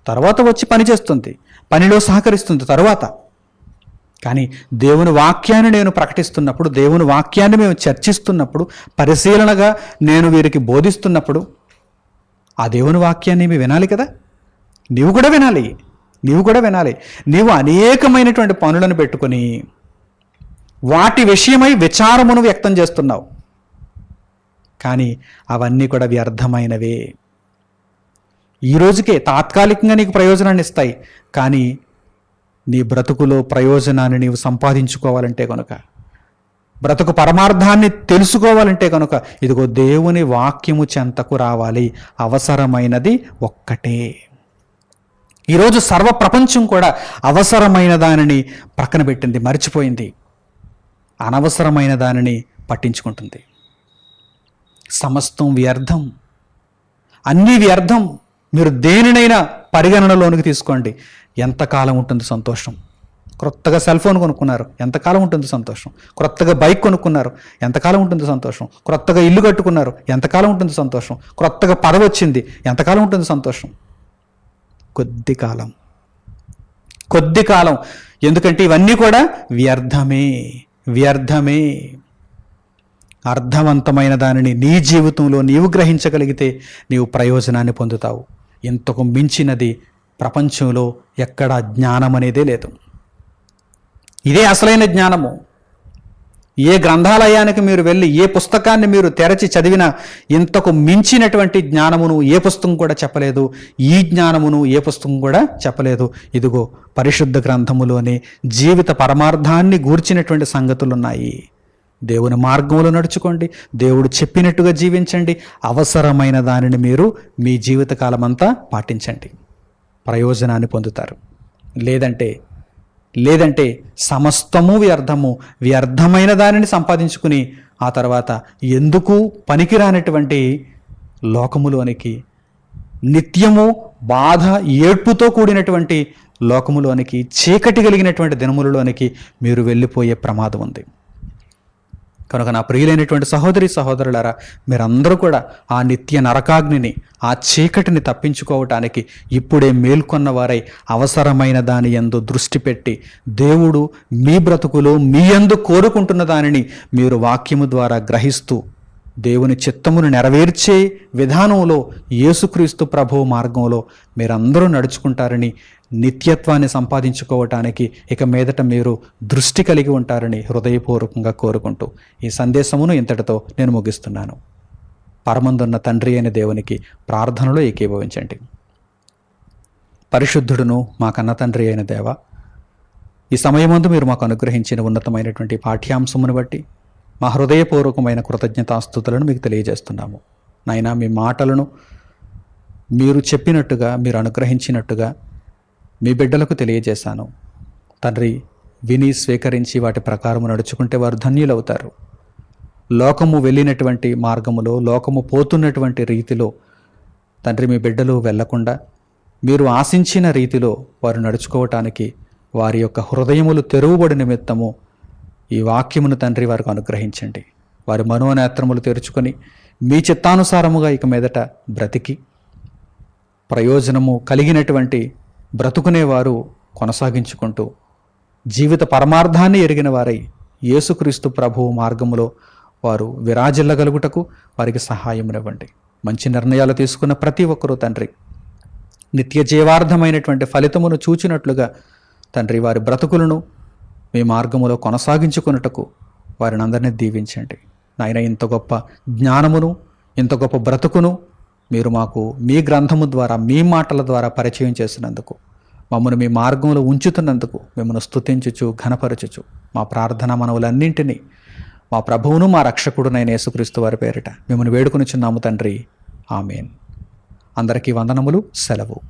Speaker 1: తర్వాత వచ్చి పని చేస్తుంది, పనిలో సహకరిస్తుంది తర్వాత. కానీ దేవుని వాక్యాన్ని నేను ప్రకటిస్తున్నప్పుడు, దేవుని వాక్యాన్ని మేము చర్చిస్తున్నప్పుడు, పరిశీలనగా నేను వీరికి బోధిస్తున్నప్పుడు ఆ దేవుని వాక్యాన్ని మేము వినాలి కదా. నీవు కూడా వినాలి. నీవు అనేకమైనటువంటి పనులను పెట్టుకొని వాటి విషయమై విచారమును వ్యక్తం చేస్తున్నావు, కానీ అవన్నీ కూడా వ్యర్థమైనవే. ఈ రోజుకే తాత్కాలికంగా నీకు ప్రయోజనాన్ని ఇస్తాయి, కానీ నీ బ్రతుకులో ప్రయోజనాన్ని నీవు సంపాదించుకోవాలంటే కనుక, బ్రతుకు పరమార్థాన్ని తెలుసుకోవాలంటే కనుక, ఇదిగో దేవుని వాక్యము చెంతకు రావాలి. అవసరమైనది ఒక్కటే. ఈరోజు సర్వ ప్రపంచం కూడా అవసరమైన దానిని ప్రక్కన పెట్టింది, మర్చిపోయింది. అనవసరమైన దానిని పట్టించుకుంటుంది. సమస్తం వ్యర్థం, అన్నీ వ్యర్థం. మీరు దేనినైనా పరిగణనలోనికి తీసుకోండి. ఎంతకాలం ఉంటుంది సంతోషం? క్రొత్తగా సెల్ ఫోన్ కొనుక్కున్నారు, ఎంతకాలం ఉంటుంది సంతోషం? క్రొత్తగా బైక్ కొనుక్కున్నారు, ఎంతకాలం ఉంటుంది సంతోషం? క్రొత్తగా ఇల్లు కట్టుకున్నారు, ఎంతకాలం ఉంటుంది సంతోషం? క్రొత్తగా పదవి వచ్చింది, ఎంతకాలం ఉంటుంది సంతోషం? కొద్ది కాలం. ఎందుకంటే ఇవన్నీ కూడా వ్యర్థమే. అర్థవంతమైన దానిని నీ జీవితంలో నీవు గ్రహించగలిగితే నీవు ప్రయోజనాన్ని పొందుతావు. ఇంతకు మించినది ప్రపంచంలో ఎక్కడ జ్ఞానం అనేదే లేదు. ఇదే అసలైన జ్ఞానము. ఏ గ్రంథాలయానికి మీరు వెళ్ళి ఏ పుస్తకాన్ని మీరు తెరచి చదివినా ఇంతకు మించినటువంటి జ్ఞానమును ఏ పుస్తకం కూడా చెప్పలేదు. ఈ జ్ఞానమును ఏ పుస్తకం కూడా చెప్పలేదు. ఇదిగో పరిశుద్ధ గ్రంథములోనే జీవిత పరమార్థాన్ని గూర్చినటువంటి సంగతులున్నాయి. దేవుని మార్గంలో నడుచుకోండి, దేవుడు చెప్పినట్టుగా జీవించండి. అవసరమైన దానిని మీరు మీ జీవితకాలం అంతా పాటించండి, ప్రయోజనాన్ని పొందుతారు. లేదంటే సమస్తము వ్యర్థమైన దానిని సంపాదించుకుని ఆ తర్వాత ఎందుకు పనికిరానటువంటి లోకములోనికి, నిత్యము బాధ ఏడ్పుతో కూడినటువంటి లోకములోనికి, చీకటి కలిగినటువంటి దినములలోనికి మీరు వెళ్ళిపోయే ప్రమాదం ఉంది. కనుక నా ప్రియులైనటువంటి సహోదరి సహోదరులారా, మీరందరూ కూడా ఆ నిత్య నరకాగ్నిని, ఆ చీకటిని తప్పించుకోవటానికి ఇప్పుడే మేల్కొన్న వారై అవసరమైన దాని యందు దృష్టి పెట్టి, దేవుడు మీ బ్రతుకులో మీ యందు కోరుకుంటున్న దానిని మీరు వాక్యము ద్వారా గ్రహిస్తూ దేవుని చిత్తమును నెరవేర్చే విధానంలో యేసుక్రీస్తు ప్రభువు మార్గంలో మీరందరూ నడుచుకుంటారని, నిత్యత్వాన్ని సంపాదించుకోవటానికి ఇక మీదట మీరు దృష్టి కలిగి ఉంటారని హృదయపూర్వకంగా కోరుకుంటూ ఈ సందేశమును ఇంతటితో నేను ముగిస్తున్నాను. పరమందున్న తండ్రి అయిన దేవునికి ప్రార్థనలో ఏకీభవించండి. పరిశుద్ధుడును మా కన్న తండ్రి అయిన దేవ, ఈ సమయమందు మీరు మాకు అనుగ్రహించిన ఉన్నతమైనటువంటి పాఠ్యాంశమును బట్టి మా హృదయపూర్వకమైన కృతజ్ఞతాస్తుతులను మీకు తెలియజేస్తున్నాము. నాయనా, మీ మాటలను మీరు చెప్పినట్టుగా, మీరు అనుగ్రహించినట్టుగా మీ బిడ్డలకు తెలియజేశాను తండ్రి. విని స్వీకరించి వాటి ప్రకారము నడుచుకుంటే వారు ధన్యులవుతారు. లోకము వెళ్ళినటువంటి మార్గములో, లోకము పోతున్నటువంటి రీతిలో తండ్రి మీ బిడ్డలు వెళ్లకుండా మీరు ఆశించిన రీతిలో వారు నడుచుకోవటానికి వారి యొక్క హృదయములు తెరువబడి నిమిత్తము ఈ వాక్యమును తండ్రి వారికి అనుగ్రహించండి. వారి మనోనేత్రములు తెరుచుకొని మీ చిత్తానుసారముగా ఇక మీదట బ్రతికి ప్రయోజనము కలిగినటువంటి బ్రతుకునేవారు కొనసాగించుకుంటూ జీవిత పరమార్థాన్ని ఎరిగిన వారై యేసుక్రీస్తు ప్రభువు మార్గములో వారు విరాజిల్లగలుగుటకు వారికి సహాయమునివ్వండి. మంచి నిర్ణయాలు తీసుకున్న ప్రతి ఒక్కరూ తండ్రి నిత్య జీవార్థమైనటువంటి ఫలితమును చూచినట్లుగా తండ్రి వారి బ్రతుకులను మీ మార్గములో కొనసాగించుకొనుటకు వారిని అందరినీ దీవించండి నాయన. ఇంత గొప్ప జ్ఞానమును, ఇంత గొప్ప బ్రతుకును మీరు మాకు మీ గ్రంథము ద్వారా, మీ మాటల ద్వారా పరిచయం చేసినందుకు, మమ్మల్ని మీ మార్గంలో ఉంచుతున్నందుకు మిమ్మల్ని స్తుతించుచు ఘనపరచుచు మా ప్రార్థన మనవులన్నింటినీ మా ప్రభువును మా రక్షకుడునైన యేసుక్రీస్తు వారి పేరిట మిమ్మల్ని వేడుకొనిచున్నాము తండ్రి. ఆమేన్. అందరికీ వందనములు. సెలవు.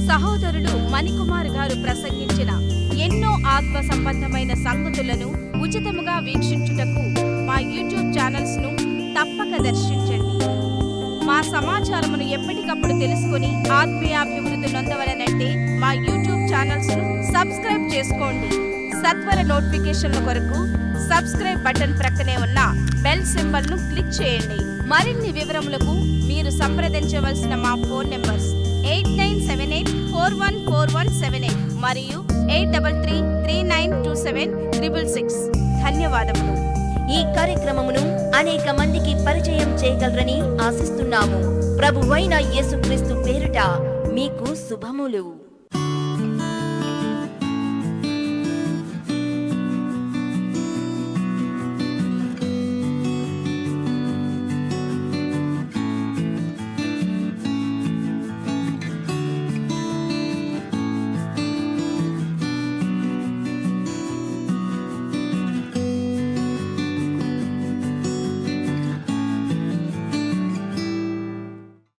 Speaker 2: సహోదరులు మణికుమార్ గారు ప్రసంగించిన ఎన్నో ఆత్మ సంబంధమైన సంగతులను ఉచితముగా వీక్షించుటకు మా యూట్యూబ్ ఛానల్స్ ను తప్పక దర్శించండి. మా సమాచారమును ఎప్పటికప్పుడు తెలుసుకుని ఆత్మీయాభివృద్ధి నొందవలనంటే మా యూట్యూబ్ ఛానల్స్ ను సబ్స్క్రైబ్ చేసుకోండి. సత్వర నోటిఫికేషన్ల కొరకు సబ్స్క్రైబ్ బటన్ ప్రక్కనే ఉన్న బెల్ సింబల్ ను క్లిక్ చేయండి. మరిన్ని వివరములకు మీరు సంప్రదించవలసిన మా ఫోన్ నెంబర్స్ 8978414178 మరియు 83392766. ధన్యవాదములు.
Speaker 3: ఈ కార్యక్రమమును అనేక మందికి పరిచయం చేయగలరని ఆశిస్తున్నాము. ప్రభువైన యేసుక్రీస్తు పేరిట మీకు శుభములు.